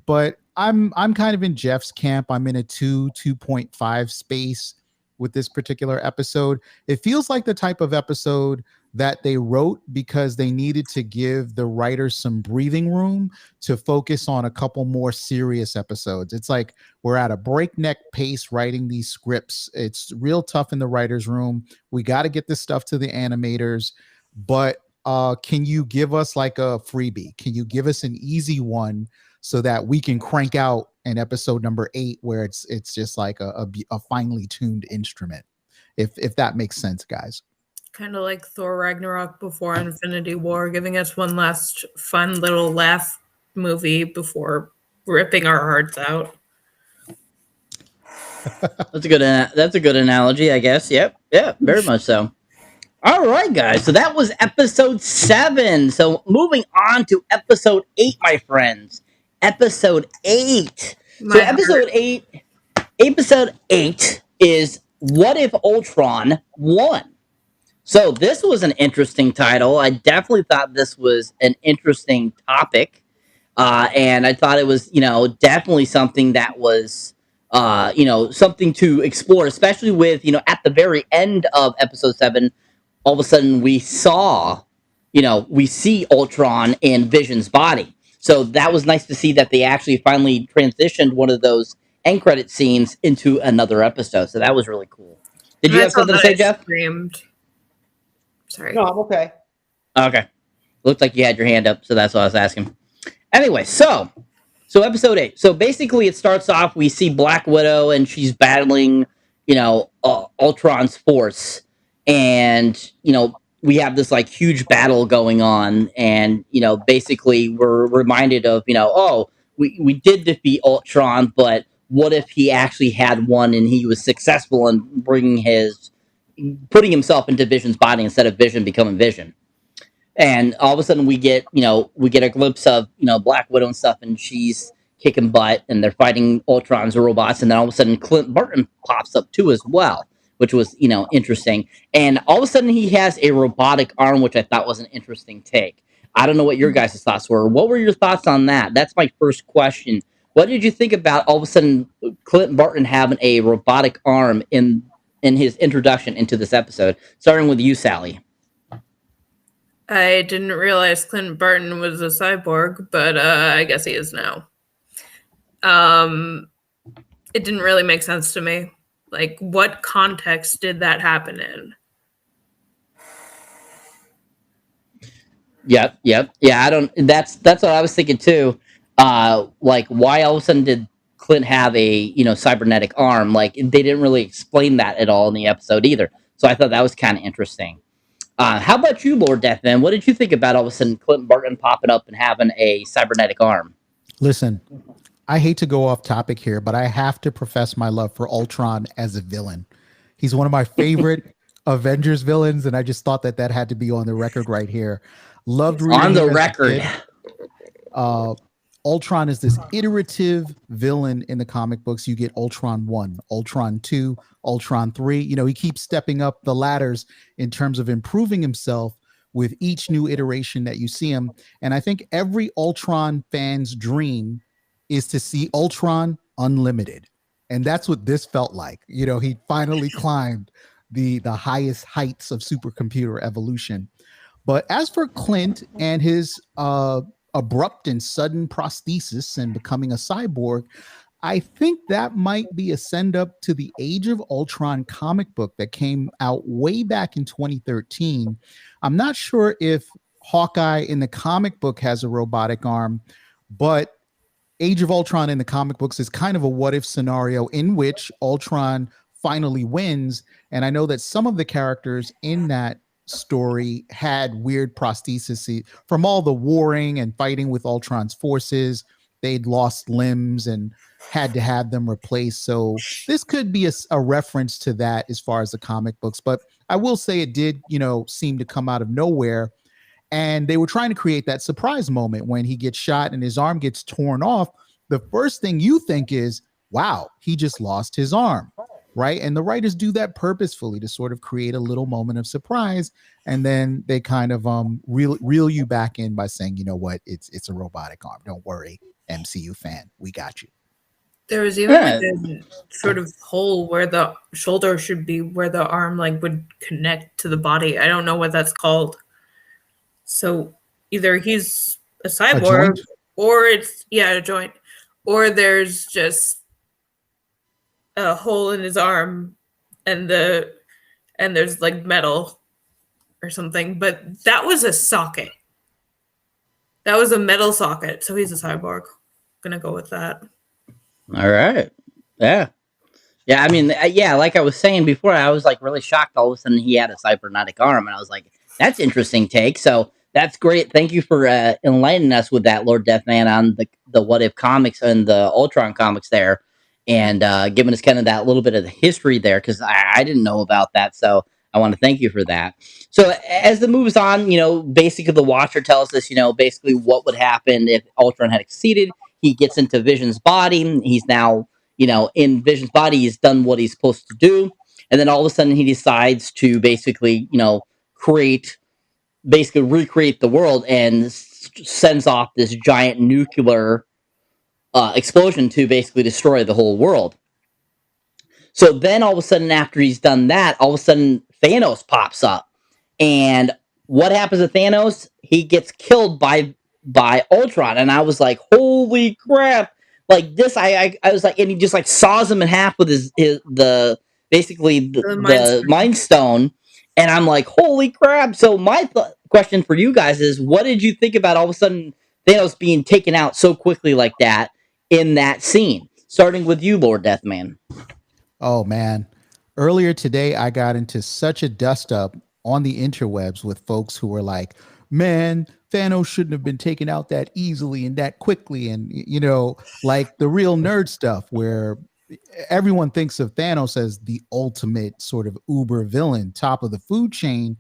But I'm kind of in Jeff's camp. I'm in a 2.5 space with this particular episode. It feels like the type of episode that they wrote because they needed to give the writers some breathing room to focus on a couple more serious episodes. It's like we're at a breakneck pace writing these scripts. It's real tough in the writers' room. We got to get this stuff to the animators, but can you give us like a freebie? Can you give us an easy one so that we can crank out an episode number 8 where it's just like a finely tuned instrument, if that makes sense, guys? Kind of like Thor Ragnarok before Infinity War, giving us one last fun little laugh movie before ripping our hearts out. That's a good analogy, I guess. Yep. Yeah, very much so. All right, guys. So that was episode 7. So moving on to episode 8, my friends. Episode 8. Episode 8 is What If Ultron Won? So this was an interesting title. I definitely thought this was an interesting topic. And I thought it was, definitely something that was, something to explore, especially with, at the very end of episode 7, all of a sudden we see Ultron in Vision's body. So that was nice to see that they actually finally transitioned one of those end credit scenes into another episode. So that was really cool. Did you have something to say, Jeff? Sorry. No, I'm okay. Okay. Looked like you had your hand up, so that's what I was asking. Anyway, so episode 8. So basically it starts off, we see Black Widow and she's battling, Ultron's force. And, we have this like huge battle going on, and basically we're reminded of we did defeat Ultron, but what if he actually had one and he was successful in putting himself into Vision's body instead of Vision becoming Vision? And all of a sudden we get a glimpse of Black Widow and stuff, and she's kicking butt, and they're fighting Ultron's robots, and then all of a sudden Clint Barton pops up too as well, which was, interesting. And all of a sudden he has a robotic arm, which I thought was an interesting take. I don't know what your guys' thoughts were. What were your thoughts on that? That's my first question. What did you think about all of a sudden Clint Barton having a robotic arm in his introduction into this episode? Starting with you, Sally. I didn't realize Clint Barton was a cyborg, but I guess he is now. It didn't really make sense to me. Like, what context did that happen in? Yep. Yeah, that's what I was thinking too. Like, why all of a sudden did Clint have a, cybernetic arm? Like, they didn't really explain that at all in the episode either. So I thought that was kind of interesting. How about you, Lord Deathman? What did you think about all of a sudden Clint Barton popping up and having a cybernetic arm? Listen, I hate to go off topic here, but I have to profess my love for Ultron as a villain. He's one of my favorite Avengers villains, and I just thought that had to be on the record right here. Loved reading on the record. Ultron is this iterative villain in the comic books. You get Ultron 1, Ultron 2, Ultron 3. He keeps stepping up the ladders in terms of improving himself, with each new iteration that you see him. And I think every Ultron fan's dream is to see Ultron unlimited. And that's what this felt like. You know, he finally climbed the highest heights of supercomputer evolution. But as for Clint and his abrupt and sudden prosthesis and becoming a cyborg, I think that might be a send up to the Age of Ultron comic book that came out way back in 2013. I'm not sure if Hawkeye in the comic book has a robotic arm, but Age of Ultron in the comic books is kind of a what if scenario in which Ultron finally wins. And I know that some of the characters in that story had weird prostheses from all the warring and fighting with Ultron's forces. They'd lost limbs and had to have them replaced. So this could be a reference to that as far as the comic books. But I will say it did, you know, seem to come out of nowhere. And they were trying to create that surprise moment when he gets shot and his arm gets torn off. The first thing you think is, wow, he just lost his arm, right? And the writers do that purposefully to sort of create a little moment of surprise. And then they kind of reel you back in by saying, you know what, it's a robotic arm. Don't worry, MCU fan, we got you. There was even like a sort of hole where the shoulder should be, where the arm like would connect to the body. I don't know what that's called. So either he's a cyborg, or it's a joint, or there's just a hole in his arm, and there's like metal or something. But that was a socket. That was a metal socket. So he's a cyborg. Gonna go with that. All right. Yeah. Yeah. I mean, yeah. Like I was saying before, I was like really shocked. All of a sudden, he had a cybernetic arm, and I was like, "That's interesting take." So that's great. Thank you for enlightening us with that, Lord Deathman, on the What If comics and the Ultron comics there, and giving us kind of that little bit of the history there, because I didn't know about that. So I want to thank you for that. So as the moves on, you know, basically the Watcher tells us, you know, basically what would happen if Ultron had succeeded. He gets into Vision's body. He's now, you know, in Vision's body. He's done what he's supposed to do. And then all of a sudden he decides to basically, you know, recreate the world and sends off this giant nuclear explosion to basically destroy the whole world. So then all of a sudden, after he's done that, all of a sudden Thanos pops up. And what happens to Thanos? He gets killed by Ultron. And I was like, holy crap. Like this, I was like, and he just like saws him in half with the Mind Stone. And I'm like, holy crap. So my question for you guys is, what did you think about all of a sudden Thanos being taken out so quickly like that in that scene? Starting with you, Lord Deathman. Oh, man. Earlier today, I got into such a dust up on the interwebs with folks who were like, man, Thanos shouldn't have been taken out that easily and that quickly. And, you know, like the real nerd stuff where everyone thinks of Thanos as the ultimate sort of uber villain, top of the food chain.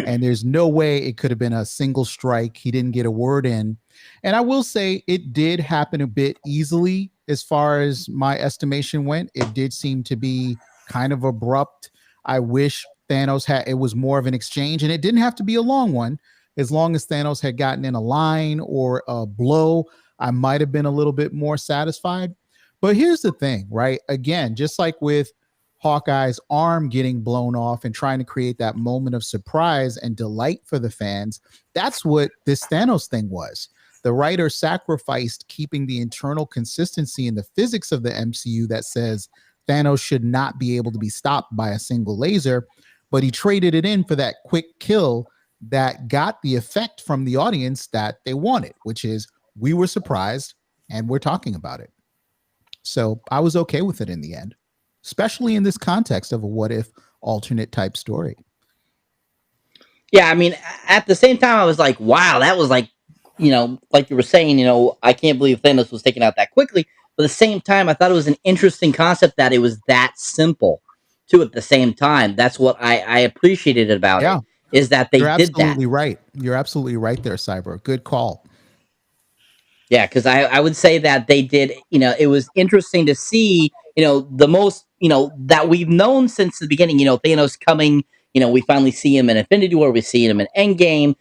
And there's no way it could have been a single strike. He didn't get a word in. And I will say it did happen a bit easily as far as my estimation went. It did seem to be kind of abrupt. I wish Thanos it was more of an exchange, and it didn't have to be a long one. As long as Thanos had gotten in a line or a blow, I might have been a little bit more satisfied. But here's the thing, right? Again, just like with Hawkeye's arm getting blown off and trying to create that moment of surprise and delight for the fans, that's what this Thanos thing was. The writer sacrificed keeping the internal consistency in the physics of the MCU that says Thanos should not be able to be stopped by a single laser, but he traded it in for that quick kill that got the effect from the audience that they wanted, which is we were surprised and we're talking about it. So I was okay with it in the end, especially in this context of a what if alternate type story. Yeah, I mean, at the same time, I was like, wow, that was like, you know, like you were saying, you know, I can't believe Thanos was taken out that quickly. But at the same time, I thought it was an interesting concept that it was that simple, too, at the same time. That's what I appreciated about it, is that they did that. You're absolutely right. You're absolutely right there, Cyber. Good call. Yeah, because I would say that they did, you know, it was interesting to see, you know, the most, you know, that we've known since the beginning, you know, Thanos coming, We finally see him in Infinity War. We see him in Endgame.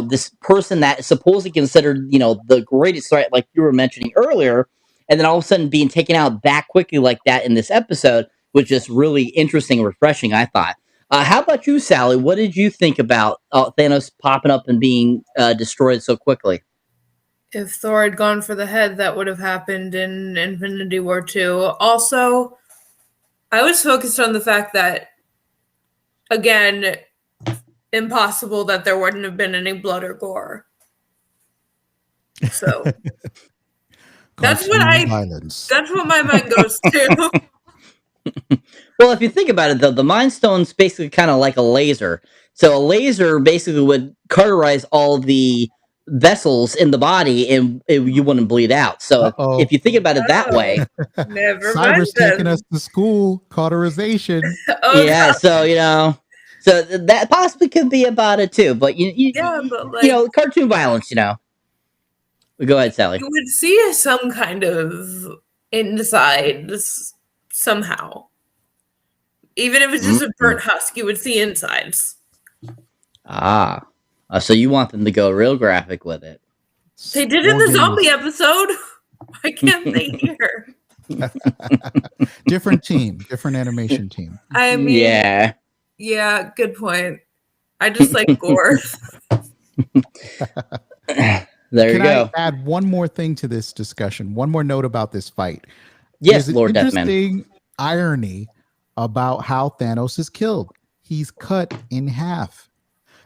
This person that is supposedly considered, the greatest threat, like you were mentioning earlier, and then all of a sudden being taken out that quickly like that in this episode was just really interesting and refreshing, I thought. How about you, Sally? What did you think about Thanos popping up and being destroyed so quickly? If Thor had gone for the head, that would have happened in Infinity War 2. Also, I was focused on the fact that, again, impossible that there wouldn't have been any blood or gore. So that's what my mind goes to. Well, if you think about it, though, the Mind Stone's basically kind of like a laser. So a laser basically would cauterize all the vessels in the body, and you wouldn't bleed out. So if you think about it that way, never mind. Cyber's taking us to school. Cauterization. Yeah, God. So that possibly could be about it too. But but cartoon violence. Go ahead, Sally. You would see some kind of insides somehow. Even if it's just a burnt husk, you would see insides. So you want them to go real graphic with it. They did in the zombie episode. Why can't they here? Different team, different animation team. I mean, yeah, good point. I just like gore. There you go. Can I add one more thing to this discussion? One more note about this fight. Yes, There's Lord an Deathman. interesting irony about how Thanos is killed. He's cut in half.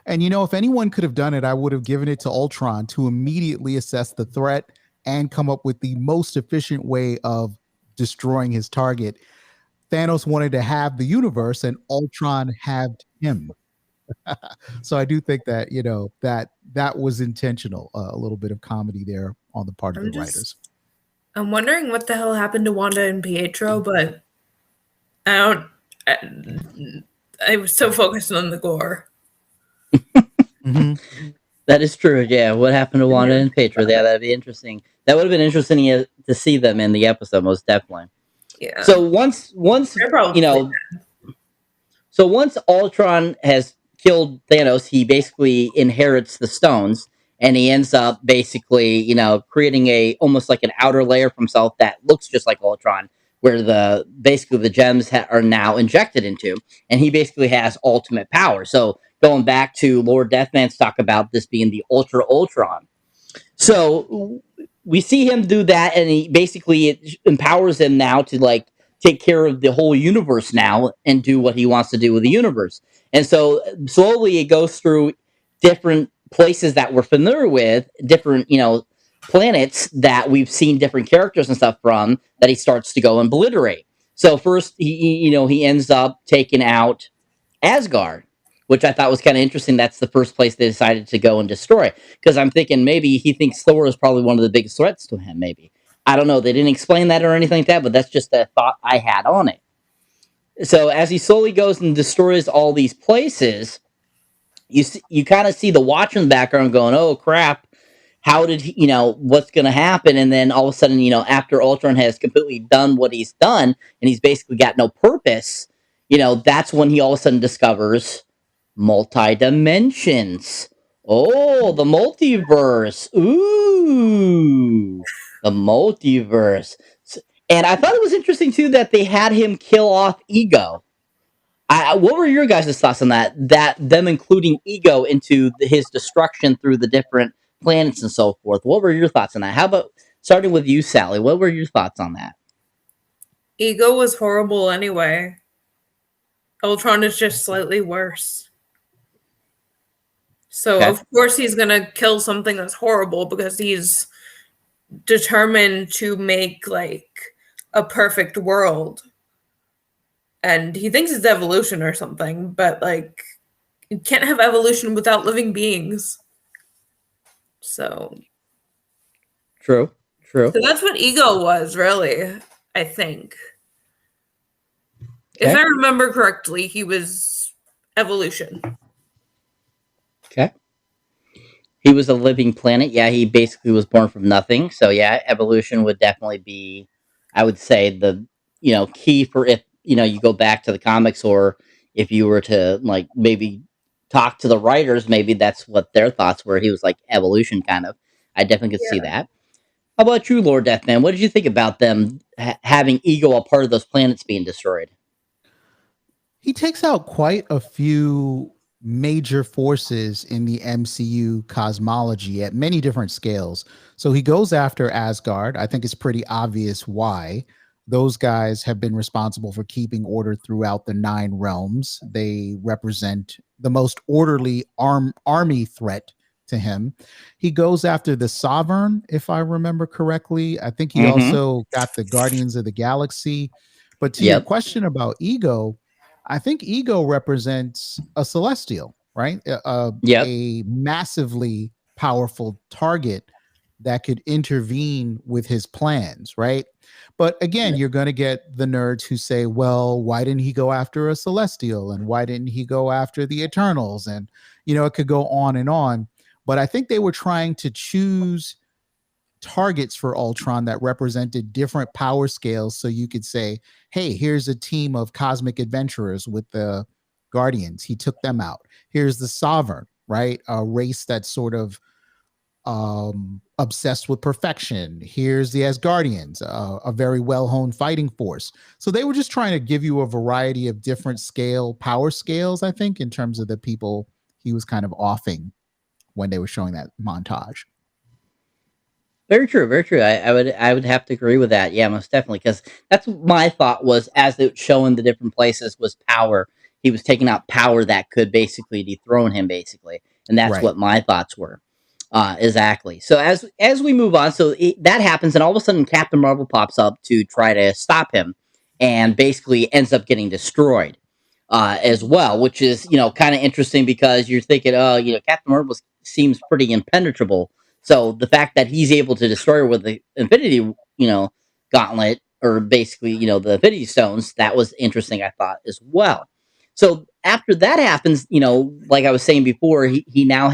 And if anyone could have done it, I would have given it to Ultron to immediately assess the threat and come up with the most efficient way of destroying his target. Thanos wanted to have the universe, and Ultron halved him. So I do think that that was intentional. A little bit of comedy there on the part of the writers. I'm wondering what the hell happened to Wanda and Pietro, but I was so focused on the gore. Mm-hmm. That is true. Yeah, what happened to Wanda and Pietro? Yeah, that'd be interesting. That would have been interesting to see them in the episode, most definitely. Yeah. So once so once Ultron has killed Thanos, he basically inherits the stones, and he ends up basically, creating almost like an outer layer for himself that looks just like Ultron, where the gems are now injected into, and he basically has ultimate power. So going back to Lord Deathman's talk about this being the Ultra Ultron. So we see him do that, and he basically empowers him now to take care of the whole universe now and do what he wants to do with the universe. And so slowly it goes through different places that we're familiar with, different, planets that we've seen different characters and stuff from, that he starts to go and obliterate. So first, he ends up taking out Asgard, which I thought was kind of interesting. That's the first place they decided to go and destroy. Because I'm thinking maybe he thinks Thor is probably one of the biggest threats to him, maybe. I don't know. They didn't explain that or anything like that, but that's just a thought I had on it. So as he slowly goes and destroys all these places, you kind of see the Watcher in the background going, oh, crap. How did he, what's going to happen? And then all of a sudden, after Ultron has completely done what he's done, and he's basically got no purpose, that's when he all of a sudden discovers multi-dimensions. Oh, the multiverse. Ooh, the multiverse. And I thought it was interesting, too, that they had him kill off Ego. What were your guys' thoughts on that? That them including Ego into his destruction through the different planets and so forth. What were your thoughts on that? How about starting with you, Sally? What were your thoughts on that? Ego was horrible anyway. Ultron is just slightly worse. So, okay. Of course, he's going to kill something that's horrible because he's determined to make, a perfect world. And he thinks it's evolution or something, but, you can't have evolution without living beings. So. True. So that's what Ego was, really, I think. Okay. If I remember correctly, he was evolution. Okay. He was a living planet. Yeah, he basically was born from nothing. So, yeah, evolution would definitely be, I would say, the, key for if, you go back to the comics or if you were to like maybe talk to the writers, maybe that's what their thoughts were. He was like evolution kind of. I definitely could see Yeah. that. How about you, Lord Deathman? What did you think about them having Ego a part of those planets being destroyed? He takes out quite a few major forces in the MCU cosmology at many different scales. So he goes after Asgard. I think it's pretty obvious why. Those guys have been responsible for keeping order throughout the 9 realms. They represent the most orderly army threat to him. He goes after the Sovereign, if I remember correctly. I think he Mm-hmm. also got the Guardians of the Galaxy. But to your Yep. question about Ego, I think Ego represents a celestial, right? Yep. A massively powerful target that could intervene with his plans, right? But again, you're going to get the nerds who say, well, why didn't he go after a celestial? And why didn't he go after the Eternals? And, it could go on and on. But I think they were trying to choose targets for Ultron that represented different power scales. So you could say, hey, here's a team of cosmic adventurers with the Guardians. He took them out. Here's the Sovereign, right? A race that's sort of obsessed with perfection. Here's the Asgardians, a very well-honed fighting force. So they were just trying to give you a variety of different power scales, I think, in terms of the people he was kind of offing when they were showing that montage. Very true, very true. I would have to agree with that. Yeah, most definitely, because that's what my thought was as it showing the different places was power. He was taking out power that could basically dethrone him, basically, and that's Right. what my thoughts were. Exactly. So as we move on, so that happens, and all of a sudden Captain Marvel pops up to try to stop him, and basically ends up getting destroyed as well, which is kind of interesting because you're thinking, oh, Captain Marvel seems pretty impenetrable. So the fact that he's able to destroy her with the Infinity, Gauntlet, or basically, the Infinity Stones, that was interesting, I thought, as well. So after that happens, like I was saying before, he now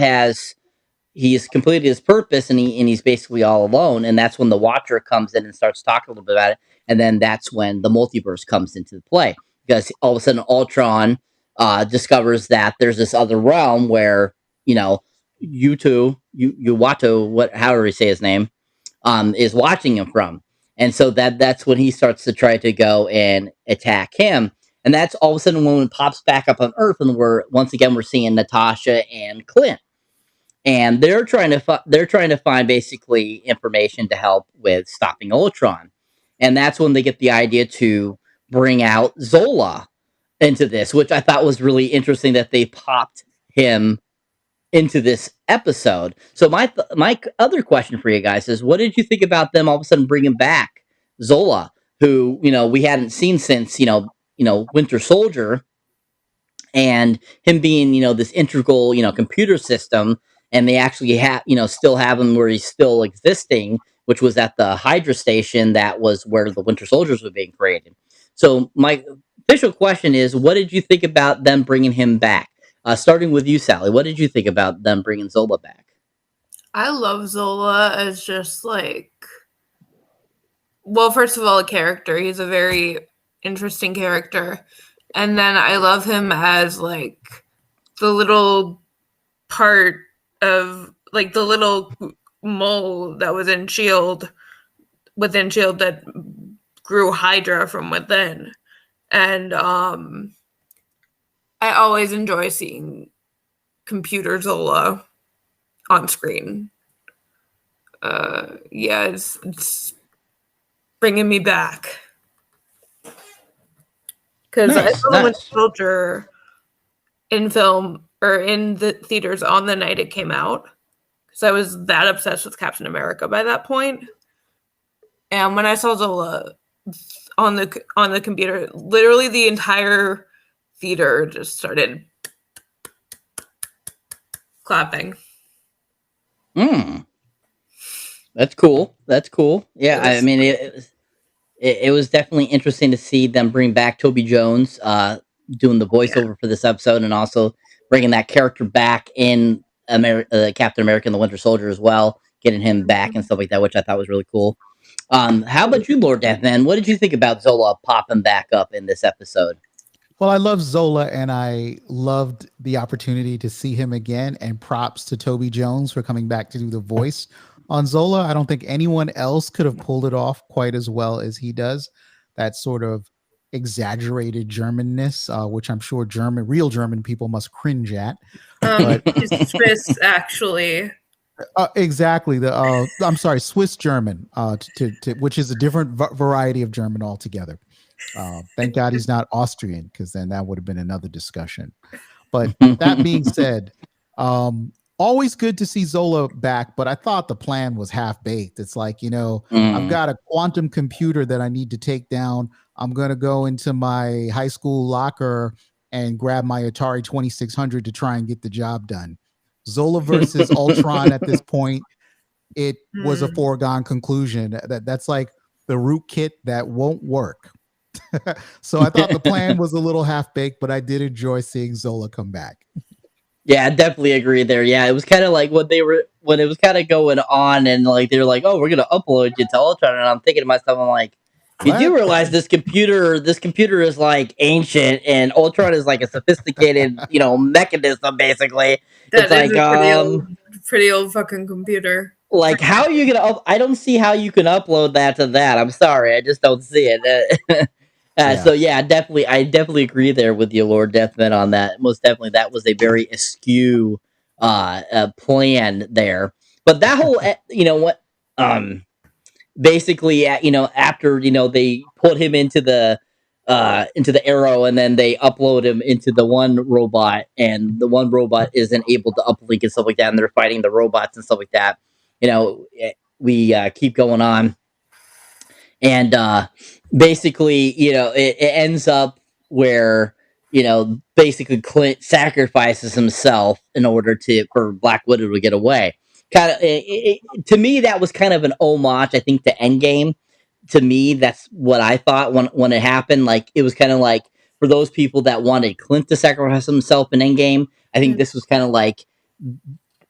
he's completed his purpose, and he's basically all alone, and that's when the Watcher comes in and starts talking a little bit about it, and then that's when the multiverse comes into play, because all of a sudden Ultron discovers that there's this other realm where Uwato, however you say his name, is watching him from, and so that's when he starts to try to go and attack him, and that's all of a sudden when it pops back up on Earth, and we're seeing Natasha and Clint, and they're trying to find basically information to help with stopping Ultron, and that's when they get the idea to bring out Zola into this, which I thought was really interesting that they popped him into this episode. So my other question for you guys is, what did you think about them all of a sudden bringing back Zola, who we hadn't seen since Winter Soldier, and him being this integral computer system, and they actually have still have him where he's still existing, which was at the Hydra station that was where the Winter Soldiers were being created. So my official question is, what did you think about them bringing him back? Starting with you, Sally, what did you think about them bringing Zola back? I love Zola as just like, well, first of all, a character. He's a very interesting character. And then I love him as like the little part of like the little mole that was in Shield, within Shield, that grew Hydra from within. And I always enjoy seeing computer Zola on screen. Yeah, it's bringing me back. Because I saw Winter Soldier in film or in the theaters on the night it came out, because I was that obsessed with Captain America by that point. And when I saw Zola on the computer, literally the entire theater just started clapping. That's cool. That's cool. Yeah, I mean, it was definitely interesting to see them bring back Toby Jones doing the voiceover for this episode, and also bringing that character back in Captain America and the Winter Soldier as well, getting him back and stuff like that, which I thought was really cool. How about you, Lord Deathman? What did you think about Zola popping back up in this episode? Well, I love Zola, and I loved the opportunity to see him again. And props to Toby Jones for coming back to do the voice on Zola. I don't think anyone else could have pulled it off quite as well as he does. That sort of exaggerated Germanness, which I'm sure real German people must cringe at. But He's Swiss, actually. Exactly. I'm sorry, Swiss German, which is a different variety of German altogether. Thank God he's not Austrian, because then that would have been another discussion. But that being said, always good to see Zola back, but I thought the plan was half baked. It's like, I've got a quantum computer that I need to take down. I'm going to go into my high school locker and grab my Atari 2600 to try and get the job done. Zola versus Ultron at this point, it was a foregone conclusion. That's like the rootkit that won't work. So I thought the plan was a little half-baked, but I did enjoy seeing Zola come back. Yeah, I definitely agree there. Yeah, it was kind of like when it was kind of going on, and like they were like, "Oh, we're gonna upload you to Ultron," and I'm thinking to myself, I'm like, "You do realize this computer is like ancient, and Ultron is like a sophisticated, mechanism, basically." That It's is like, a pretty old fucking computer. like, how are you gonna? I don't see how you can upload that to that. I'm sorry, I just don't see it. So yeah, I definitely agree there with you, Lord Deathman, on that. Most definitely, that was a very askew plan there. But that whole, basically, after they put him into the Arrow, and then they upload him into the one robot, and the one robot isn't able to uplink and stuff like that, and they're fighting the robots and stuff like that. We keep going on, and basically, it ends up where basically Clint sacrifices himself in order for Black Widow to get away. Kind of, to me, that was kind of an homage, I think, to Endgame. To me, that's what I thought when it happened. Like, it was kind of like, for those people that wanted Clint to sacrifice himself in Endgame, I think this was kind of like,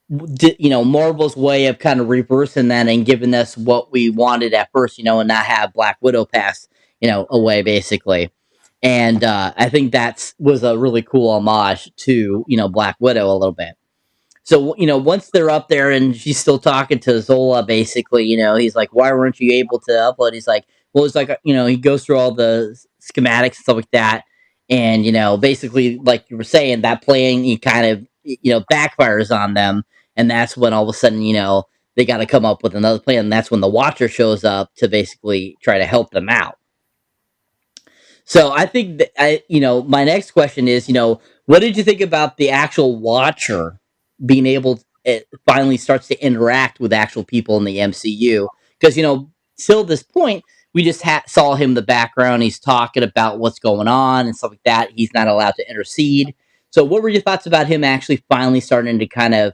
Marvel's way of kind of reversing that and giving us what we wanted at first, and not have Black Widow pass, away, basically. And I think was a really cool homage to, Black Widow a little bit. So, once they're up there and she's still talking to Zola, basically, he's like, "Why weren't you able to upload?" He's like, "Well, it's like, he goes through all the schematics and stuff like that. And, basically, like you were saying, that playing, he kind of, backfires on them. And that's when all of a sudden, they got to come up with another plan. And that's when the Watcher shows up to basically try to help them out. So I think that my next question is, what did you think about the actual Watcher being able it finally starts to interact with actual people in the MCU? Because, till this point, we just saw him in the background. He's talking about what's going on and stuff like that. He's not allowed to intercede. So what were your thoughts about him actually finally starting to kind of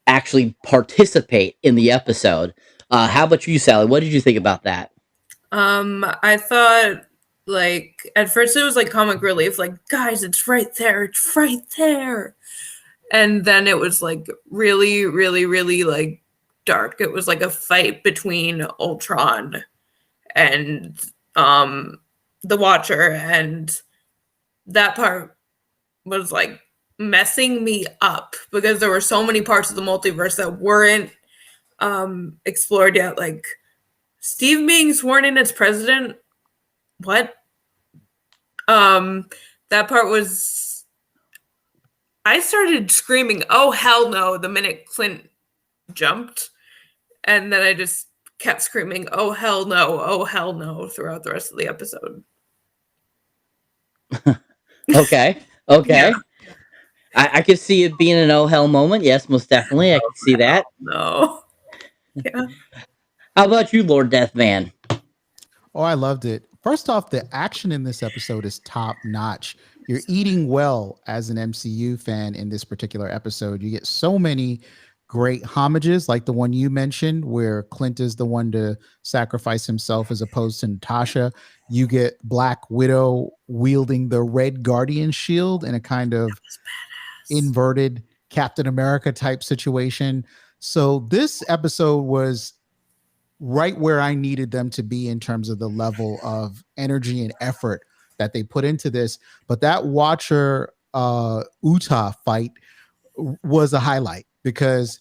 actually participate in the episode? How about you, Sally? What did you think about that? I thought, like, at first it was like comic relief, like, guys, it's right there. And then it was like really, really, really like dark. It was like a fight between Ultron and the Watcher, and that part was like messing me up because there were so many parts of the multiverse that weren't explored yet. Like Steve being sworn in as president. What? That part was. I started screaming, "Oh hell no!" the minute Clint jumped, and then I just kept screaming, "Oh hell no!" throughout the rest of the episode. Okay. Yeah. I could see it being an oh hell moment. Yes, most definitely. I can see that. No. Yeah. How about you, Lord Deathman? Oh, I loved it. First off, the action in this episode is top notch. You're eating well as an MCU fan in this particular episode. You get so many great homages, like the one you mentioned, where Clint is the one to sacrifice himself as opposed to Natasha. You get Black Widow wielding the Red Guardian shield in a kind of inverted Captain America type situation. So this episode was right where I needed them to be in terms of the level of energy and effort that they put into this, but that Watcher Utah fight was a highlight because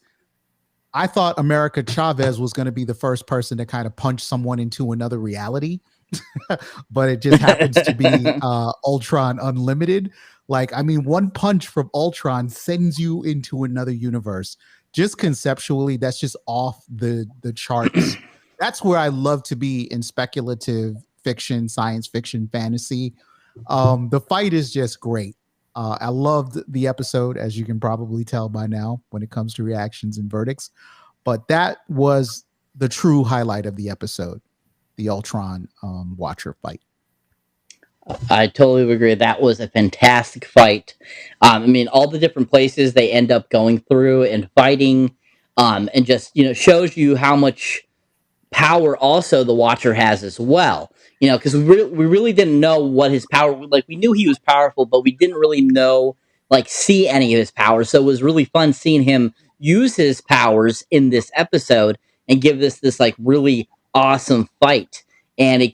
I thought America Chavez was going to be the first person to kind of punch someone into another reality, but it just happens to be Ultron Unlimited. Like, I mean, one punch from Ultron sends you into another universe. Just conceptually, that's just off the charts. That's where I love to be in speculative fiction, science fiction, fantasy. The fight is just great. I loved the episode, as you can probably tell by now when it comes to reactions and verdicts. But that was the true highlight of the episode, the Ultron Watcher fight. I totally agree. That was a fantastic fight. I mean, all the different places they end up going through and fighting, and just shows you how much power also the Watcher has as well. Because we really didn't know what his power. Like, we knew he was powerful, but we didn't really know, like, see any of his powers. So it was really fun seeing him use his powers in this episode and give this like really awesome fight. And it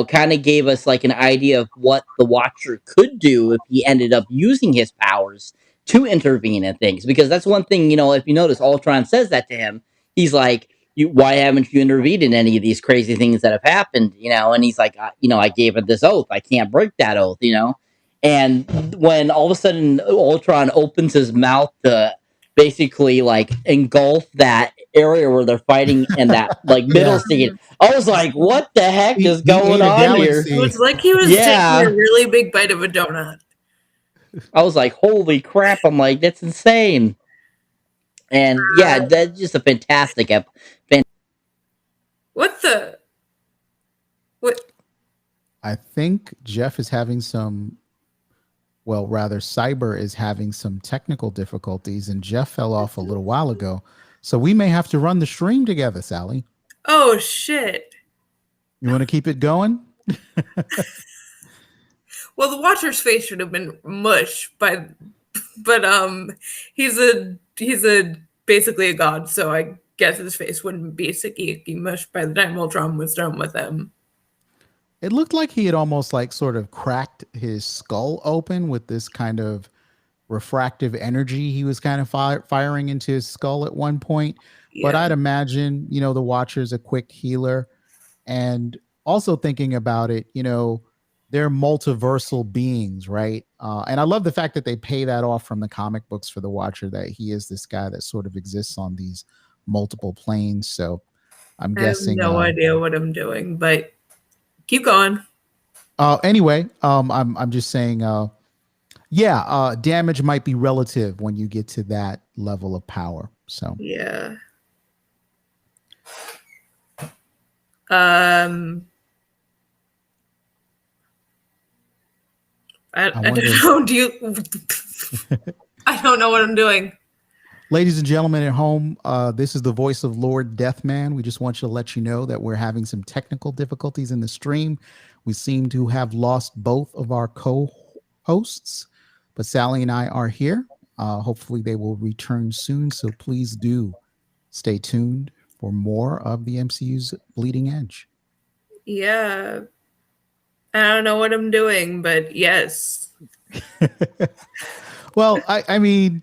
kind of gave us like an idea of what the Watcher could do if he ended up using his powers to intervene in things. Because that's one thing, if you notice, Ultron says that to him. He's like, why haven't you intervened in any of these crazy things that have happened? And he's like, I gave it this oath. I can't break that oath, And when all of a sudden Ultron opens his mouth to basically like engulf that area where they're fighting in that like middle scene, I was like, what the heck is going on here? It was like he was taking a really big bite of a donut. I was like, holy crap. I'm like, that's insane. And yeah, that's just a fantastic What? I think Jeff is having Cyber is having some technical difficulties, and Jeff fell off a little while ago. So we may have to run the stream together, Sally. Oh, shit. You want to keep it going? Well, the Watcher's face should have been mush, but he's basically a god, so I guess his face wouldn't be sticky mush by the time Ultron was done with him. It looked like he had almost like sort of cracked his skull open with this kind of refractive energy he was kind of firing into his skull at one point. Yeah. But I'd imagine, the Watcher's a quick healer. And also thinking about it, they're multiversal beings, right? And I love the fact that they pay that off from the comic books for the Watcher, that he is this guy that sort of exists on these multiple planes. So I'm guessing. I have no idea what I'm doing, but keep going. Anyway, I'm just saying, damage might be relative when you get to that level of power. So yeah. I don't know. I don't know what I'm doing. Ladies and gentlemen at home, this is the voice of Lord Deathman. We just want you to let you know that we're having some technical difficulties in the stream. We seem to have lost both of our co-hosts, but Sally and I are here. Hopefully they will return soon, so please do stay tuned for more of the MCU's Bleeding Edge. Yeah. I don't know what I'm doing, but yes. Well, I mean,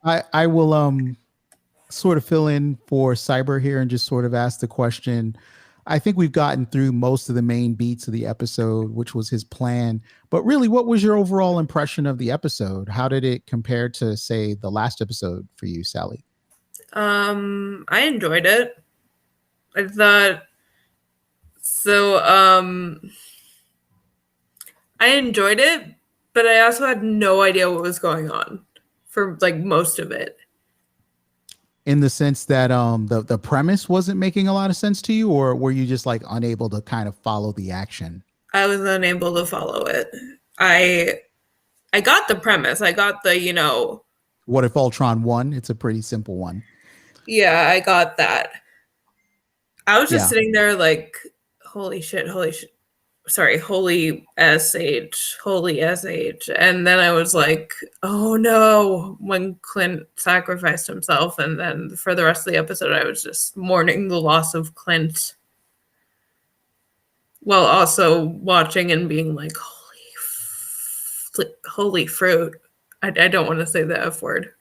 I will sort of fill in for Cyber here and just sort of ask the question. I think we've gotten through most of the main beats of the episode, which was his plan. But really, what was your overall impression of the episode? How did it compare to, say, the last episode for you, Sally? I enjoyed it. I thought so. I enjoyed it, but I also had no idea what was going on for like most of it. In the sense that the premise wasn't making a lot of sense to you, or were you just like unable to kind of follow the action? I was unable to follow it. I got the premise. I got the, what if Ultron won? It's a pretty simple one. Yeah, I got that. I was just sitting there like, holy shit. Sorry, holy SH. And then I was like, oh no, when Clint sacrificed himself. And then for the rest of the episode, I was just mourning the loss of Clint, while also watching and being like, holy holy fruit. I don't want to say the F word.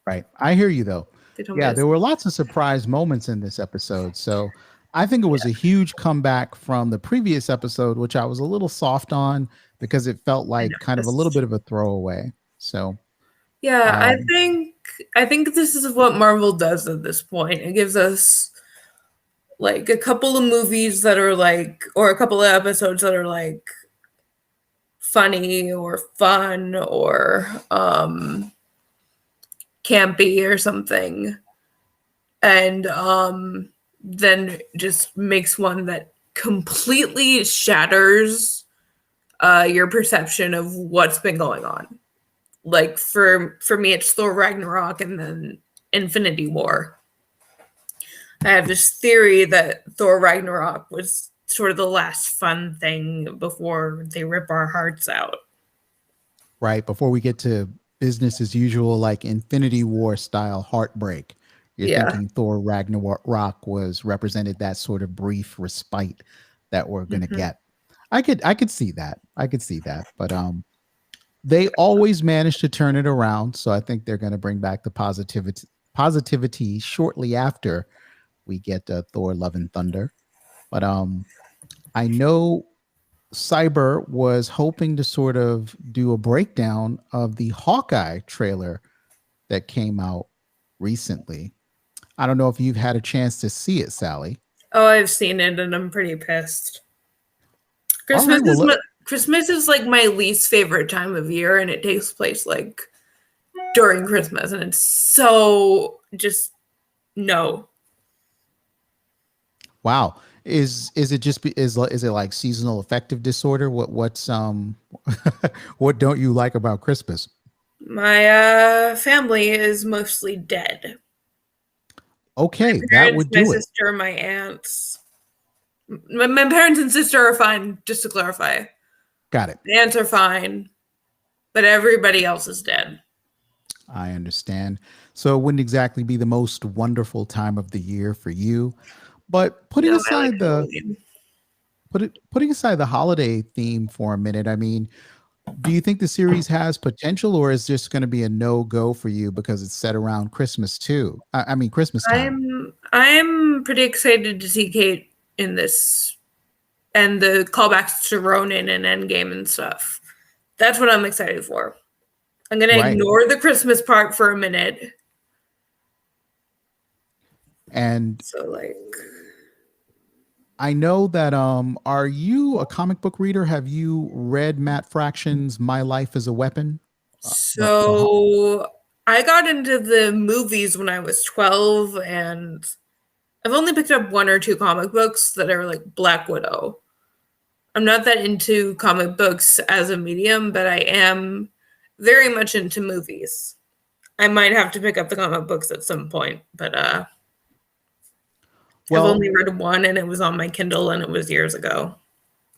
Right. I hear you though. They told me Yeah, to there were lots of surprise moments in this episode. So I think it was a huge comeback from the previous episode, which I was a little soft on because it felt like kind of a little bit of a throwaway. So yeah, um, I think this is what Marvel does at this point. It gives us like a couple of movies that are like, or a couple of episodes that are like funny or fun or campy or something, and then just makes one that completely shatters your perception of what's been going on. Like for me, it's Thor Ragnarok and then Infinity War. I have this theory that Thor Ragnarok was sort of the last fun thing before they rip our hearts out. right before we get to business as usual, like Infinity War style heartbreak, you're thinking Thor Ragnarok was represented that sort of brief respite that we're going to get. I could see that. I could see that. But they always manage to turn it around. So I think they're going to bring back the positivity shortly after we get Thor Love and Thunder. But I know Cyber was hoping to sort of do a breakdown of the Hawkeye trailer that came out recently. I don't know if you've had a chance to see it, Sally. Oh, I've seen it and I'm pretty pissed. Christmas is like my least favorite time of year, and it takes place like during Christmas, and it's so just no. Wow. Is it just is it like seasonal affective disorder? What's what don't you like about Christmas? My family is mostly dead. Okay, that would do my sister, my aunts. My parents and sister are fine, just to clarify. Got it. The aunts are fine, but everybody else is dead. I understand. So it wouldn't exactly be the most wonderful time of the year for you. But putting aside the holiday theme for a minute, I mean, do you think the series has potential, or is this going to be a no-go for you because it's set around Christmas too? I mean, Christmas time. I'm pretty excited to see Kate in this, and the callbacks to Ronin and Endgame and stuff. That's what I'm excited for. I'm going to ignore the Christmas part for a minute. And so, like, I know that are you a comic book reader? Have you read Matt Fraction's My Life as a Weapon? So I got into the movies when I was 12, and I've only picked up one or two comic books that are like Black Widow. I'm not that into comic books as a medium, but I am very much into movies. I might have to pick up the comic books at some point, but I've only read one, and it was on my Kindle, and it was years ago.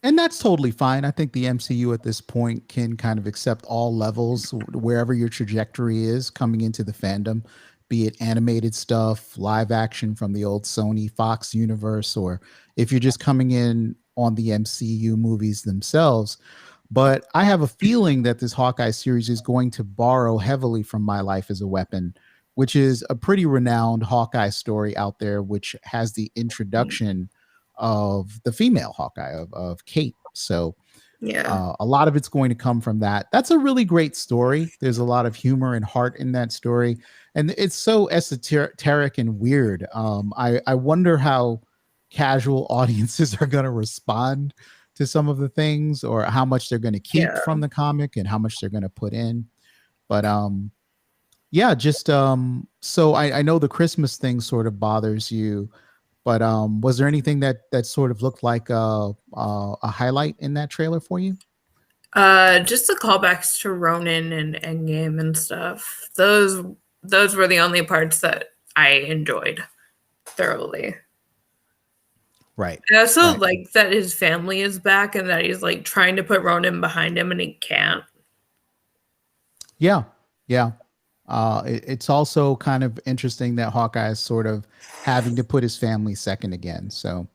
And that's totally fine. I think the MCU at this point can kind of accept all levels, wherever your trajectory is coming into the fandom, be it animated stuff, live action from the old Sony Fox universe, or if you're just coming in on the MCU movies themselves. But I have a feeling that this Hawkeye series is going to borrow heavily from My Life as a Weapon, which is a pretty renowned Hawkeye story out there, which has the introduction of the female Hawkeye of Kate. So a lot of it's going to come from that. That's a really great story. There's a lot of humor and heart in that story, and it's so esoteric and weird. I wonder how casual audiences are going to respond to some of the things, or how much they're going to keep from the comic and how much they're going to put in. But yeah, just so I know the Christmas thing sort of bothers you, but was there anything that sort of looked like a highlight in that trailer for you? Just the callbacks to Ronin and Endgame and stuff. Those were the only parts that I enjoyed thoroughly. Right. I also like that his family is back, and that he's like trying to put Ronin behind him, and he can't. Yeah. It's also kind of interesting that Hawkeye is sort of having to put his family second again. So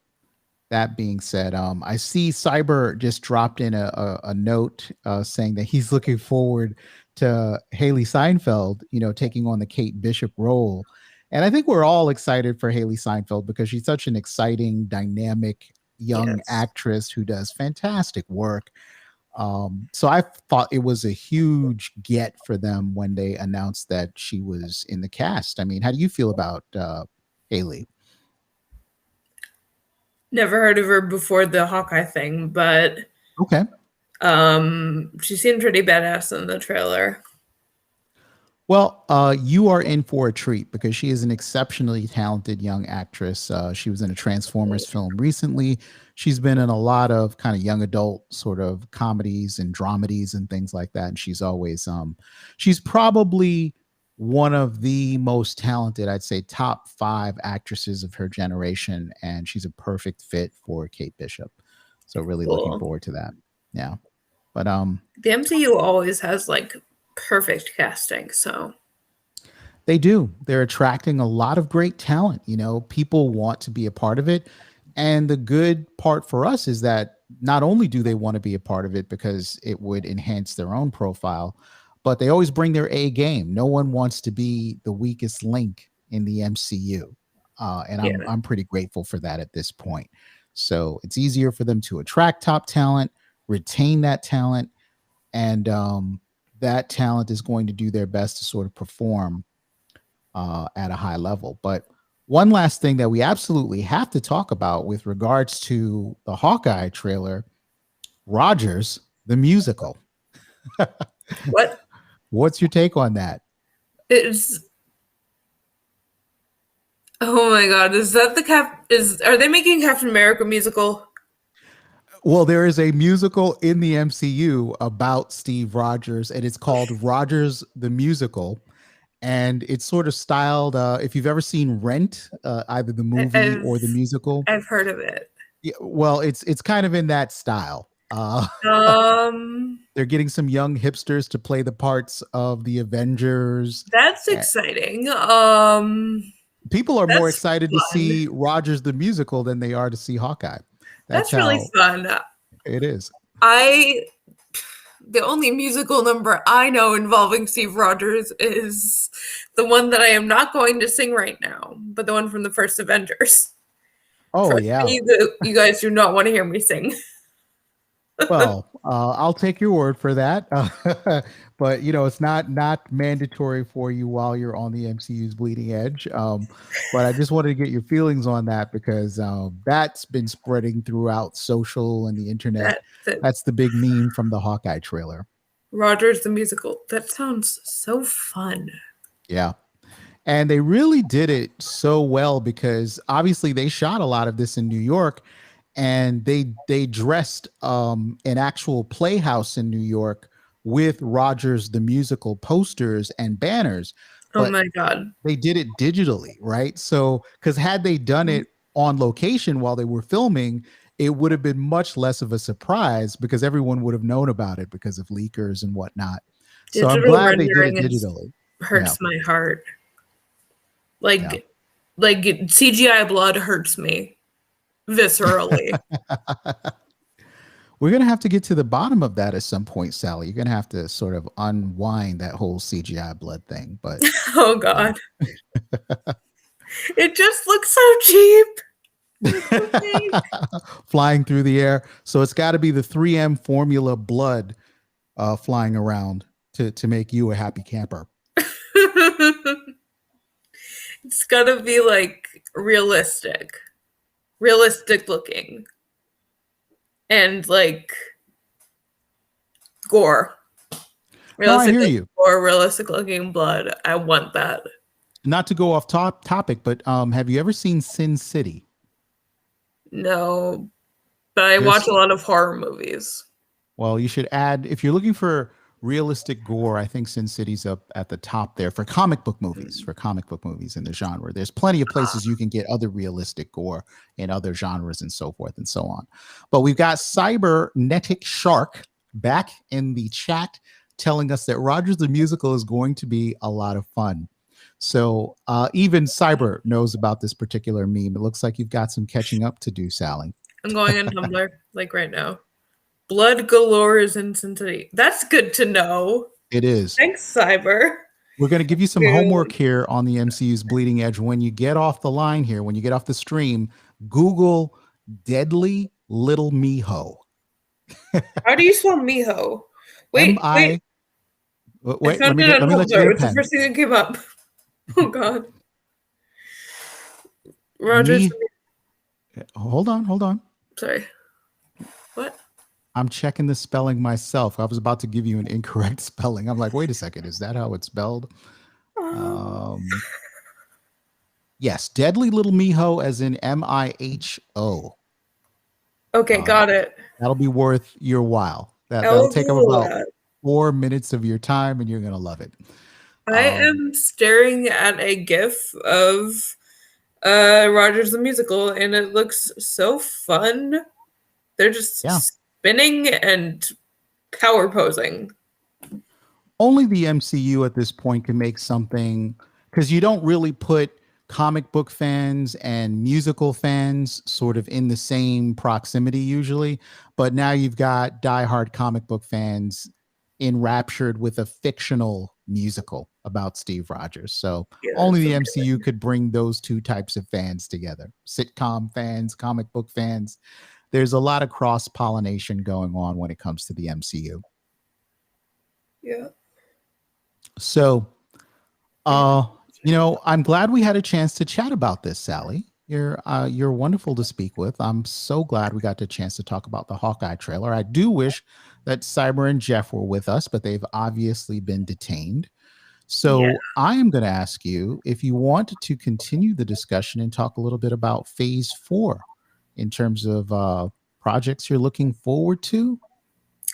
that being said, I see Cyber just dropped in a note saying that he's looking forward to Haley Seinfeld, taking on the Kate Bishop role. And I think we're all excited for Haley Seinfeld because she's such an exciting, dynamic young Yes. actress who does fantastic work. So I thought it was a huge get for them when they announced that she was in the cast. I mean, how do you feel about Haley? Never heard of her before the Hawkeye thing, but Okay. she seemed pretty badass in the trailer. Well, you are in for a treat because she is an exceptionally talented young actress. She was in a Transformers film recently. She's been in a lot of kind of young adult sort of comedies and dramedies and things like that. And she's always, she's probably one of the most talented, I'd say top 5 actresses of her generation. And she's a perfect fit for Kate Bishop. So really looking Cool. forward to that. Yeah. But The MCU always has like perfect casting, so they do. They're attracting a lot of great talent. People want to be a part of it. And the good part for us is that not only do they want to be a part of it because it would enhance their own profile, but they always bring their A game. No one wants to be the weakest link in the MCU. And yeah. I'm pretty grateful for that at this point. So it's easier for them to attract top talent, retain that talent, and that talent is going to do their best to sort of perform at a high level. But one last thing that we absolutely have to talk about with regards to the Hawkeye trailer, Rogers, the musical. What? What's your take on that? Oh my god, is that are they making Captain America musical? Well, there is a musical in the MCU about Steve Rogers, and it's called Rogers the Musical. And it's sort of styled, if you've ever seen Rent, either the movie or the musical. I've heard of it. Yeah, well, it's kind of in that style. They're getting some young hipsters to play the parts of the Avengers. That's exciting. People are more excited fun. to see Rogers the Musical than they are to see Hawkeye. That's really fun. It is. The only musical number I know involving Steve Rogers is the one that I am not going to sing right now, but the one from the first Avengers. Oh, yeah. You guys do not want to hear me sing. Well, I'll take your word for that. But, it's not mandatory for you while you're on the MCU's bleeding edge. But I just wanted to get your feelings on that because that's been spreading throughout social and the internet. That's the big meme from the Hawkeye trailer. Rogers the Musical. That sounds so fun. Yeah. And they really did it so well because obviously they shot a lot of this in New York. And they dressed an actual playhouse in New York with Rogers the Musical posters and banners. Oh my god! They did it digitally, right? So, because had they done it on location while they were filming, it would have been much less of a surprise because everyone would have known about it because of leakers and whatnot. So I'm glad they did it digitally. Hurts my heart. Like CGI blood hurts me. Viscerally. We're going to have to get to the bottom of that at some point, Sally. You're going to have to sort of unwind that whole CGI blood thing. But oh god. It just looks so cheap. Flying through the air. So it's got to be the 3M formula blood flying around to make you a happy camper. It's got to be like realistic looking, and like gore. I hear you. Or realistic looking blood. I want that. Not to go off topic, but have you ever seen Sin City? No, but I watch a lot of horror movies. Well, you should add, if you're looking for realistic gore, I think Sin City's up at the top there for comic book movies, in the genre. There's plenty of places you can get other realistic gore in other genres and so forth and so on. But we've got Cyberneticshark back in the chat telling us that Rogers the Musical is going to be a lot of fun. So even Cyber knows about this particular meme. It looks like you've got some catching up to do, Sally. I'm going on Tumblr, like right now. Blood galore is in Cincinnati. That's good to know. It is. Thanks, Cyber. We're going to give you some Ew. homework here on the MCU's Bleeding Edge. When you get off the line here, when you get off the stream, Google Deadly Little Miho. How do you spell Miho? Wait. Wait, I found it on Tumblr. It's the first thing that came up. Oh, God. Rogers. Hold on. Sorry. What? I'm checking the spelling myself. I was about to give you an incorrect spelling. I'm like, wait a second. Is that how it's spelled? Yes. Deadly Little Miho as in M-I-H-O. Okay, got it. That'll be worth your while. That'll take up about 4 minutes of your time, and you're going to love it. I am staring at a GIF of Rogers the Musical, and it looks so fun. They're just spinning and power posing. Only the MCU at this point can make something, because you don't really put comic book fans and musical fans sort of in the same proximity usually. But now you've got diehard comic book fans enraptured with a fictional musical about Steve Rogers. So only the MCU could bring those two types of fans together. Sitcom fans, comic book fans. There's a lot of cross-pollination going on when it comes to the MCU. Yeah. So, I'm glad we had a chance to chat about this, Sally. You're wonderful to speak with. I'm so glad we got the chance to talk about the Hawkeye trailer. I do wish that Cyber and Jeff were with us, but they've obviously been detained. So I am going to ask you if you want to continue the discussion and talk a little bit about Phase 4 in terms of projects you're looking forward to.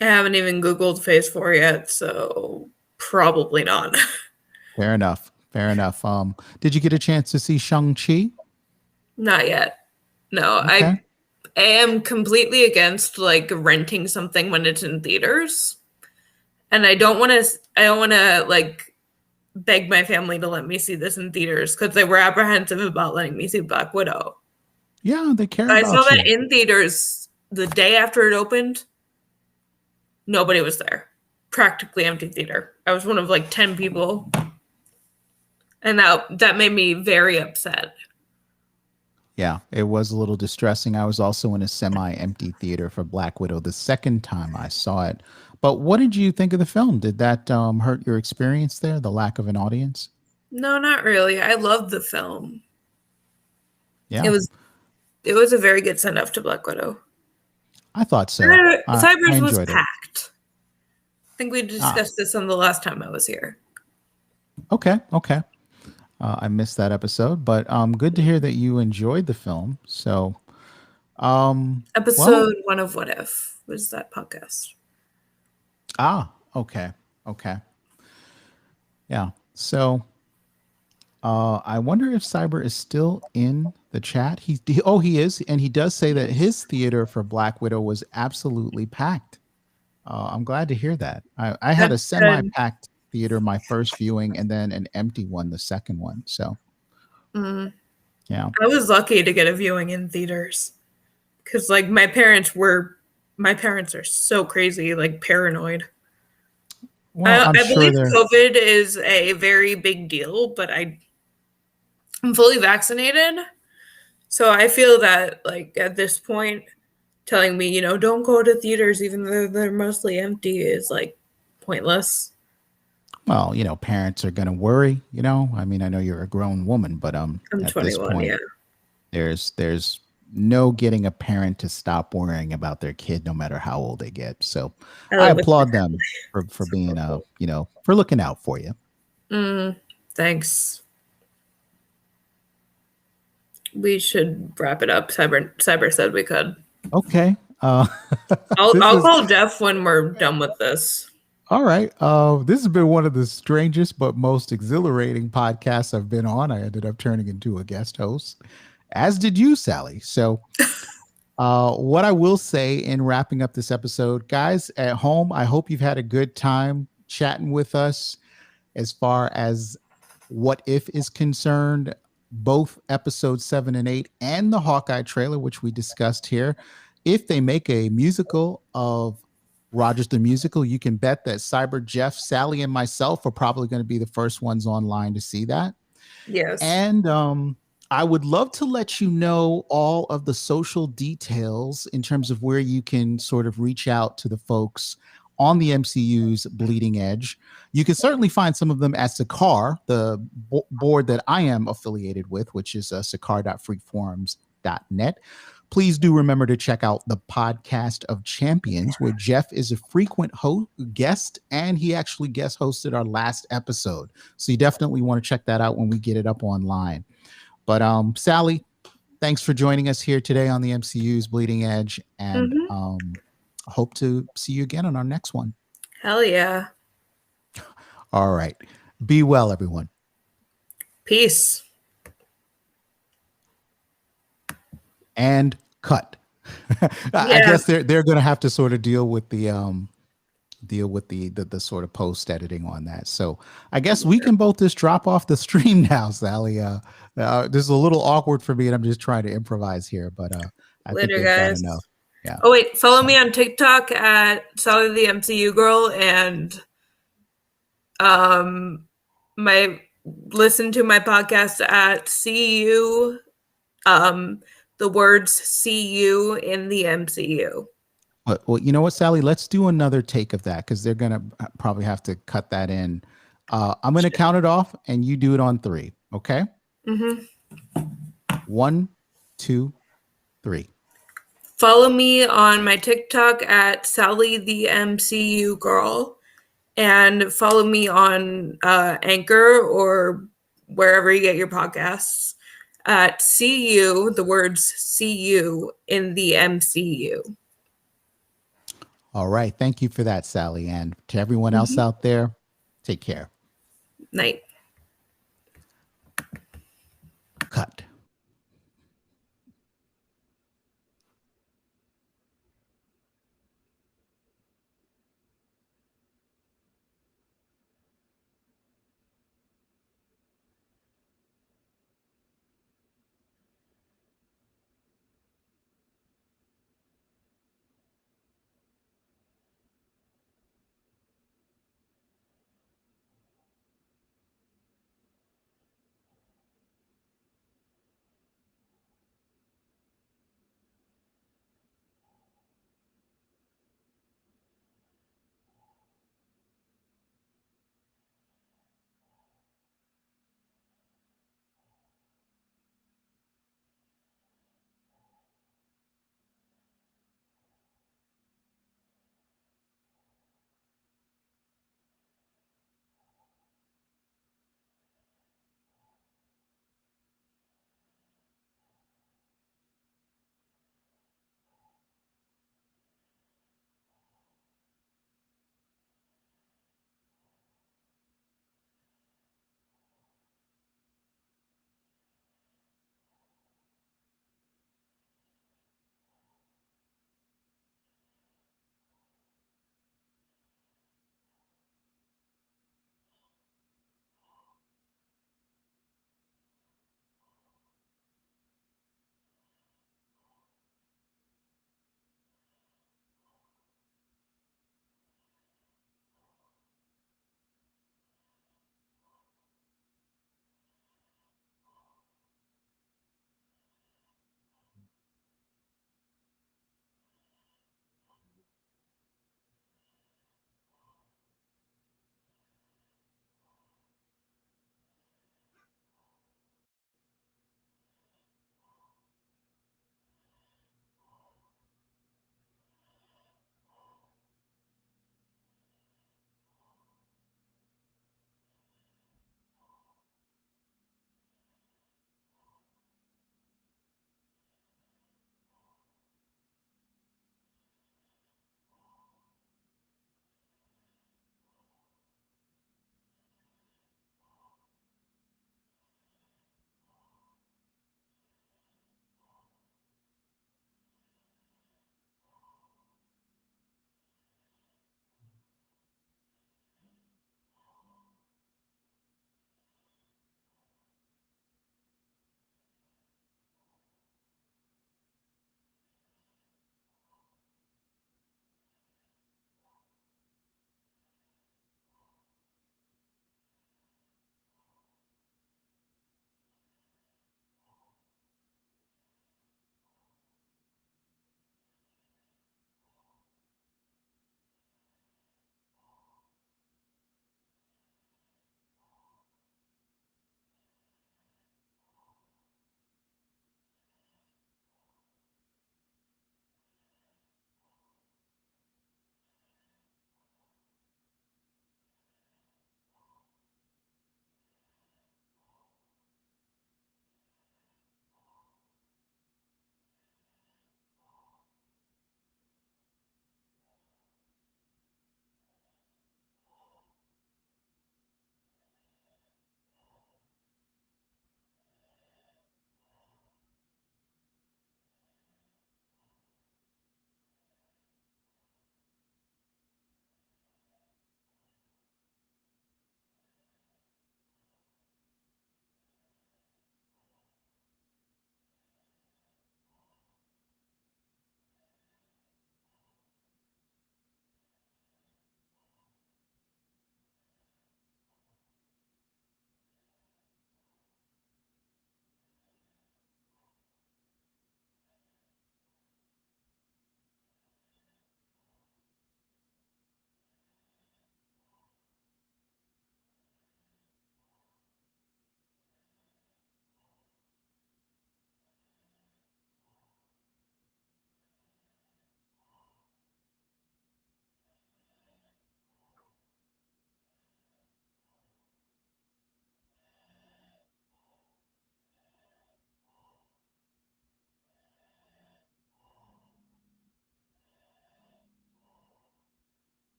I haven't even Googled Phase 4 yet, so probably not. Fair enough. Did you get a chance to see Shang-Chi? Not yet. No, okay. I am completely against renting something when it's in theaters. And I don't want to beg my family to let me see this in theaters because they were apprehensive about letting me see Black Widow. Yeah, they care about you. I saw that in theaters the day after it opened. Nobody was there. Practically empty theater. I was one of 10 people. And that made me very upset. Yeah, it was a little distressing. I was also in a semi-empty theater for Black Widow the second time I saw it. But what did you think of the film? Did that hurt your experience there, the lack of an audience? No, not really. I loved the film. Yeah. It was a very good send-off to Black Widow. I thought so. Cybers was packed. I think we discussed this on the last time I was here. Okay. I missed that episode, but good to hear that you enjoyed the film. So, episode 1 of What If was that podcast. Okay. Yeah. So, I wonder if Cyber is still in the chat. He is, and he does say that his theater for Black Widow was absolutely packed. I'm glad to hear that. I had a semi-packed theater my first viewing, and then an empty one the second one. So, yeah, I was lucky to get a viewing in theaters because, my parents are so crazy, paranoid. Well, I believe COVID is a very big deal, but I'm fully vaccinated, so I feel that at this point, telling me don't go to theaters even though they're mostly empty is pointless. Well, parents are going to worry, I mean, I know you're a grown woman, but I'm at 21, this point, there's no getting a parent to stop worrying about their kid, no matter how old they get. So I applaud them for being, for looking out for you. Thanks. We should wrap it up. Cyber said we could. Okay. I'll call Jeff when we're done with this. All right. This has been one of the strangest but most exhilarating podcasts I've been on. I ended up turning into a guest host, as did you, Sally. So what I will say in wrapping up this episode, guys at home, I hope you've had a good time chatting with us as far as What If is concerned. both episodes 7 and 8 and the Hawkeye trailer, which we discussed here. If they make a musical of Rogers the Musical, you can bet that Cyber Jeff, Sally, and myself are probably going to be the first ones online to see that. Yes. And I would love to let you know all of the social details in terms of where you can sort of reach out to the folks on the MCU's Bleeding Edge. You can certainly find some of them at Sakar, the board that I am affiliated with, which is sakar.freeforums.net. Please do remember to check out the Podcast of Champions, where Jeff is a frequent guest, and he actually guest hosted our last episode. So you definitely want to check that out when we get it up online. But Sally, thanks for joining us here today on the MCU's Bleeding Edge, and hope to see you again on our next one. Hell yeah. All right. Be well, everyone. Peace. And cut. I guess they're going to have to sort of deal with the sort of post editing on that. So I guess we can both just drop off the stream now, Sally. This is a little awkward for me, and I'm just trying to improvise here, but I Later, think they've guys. got enough. Yeah. Oh wait, follow me on TikTok at Sally The MCU Girl, and listen to my podcast at CU. The words "see you" in the MCU. Well, you know what, Sally? Let's do another take of that, because they're going to probably have to cut that in. I'm going to count it off, and you do it on 3. Okay? 1, 2, 3. Follow me on my TikTok at Sally The MCU Girl, and follow me on Anchor or wherever you get your podcasts at CU, the words "CU" in the MCU. All right. Thank you for that, Sally. And to everyone else out there, take care. Night. Cut.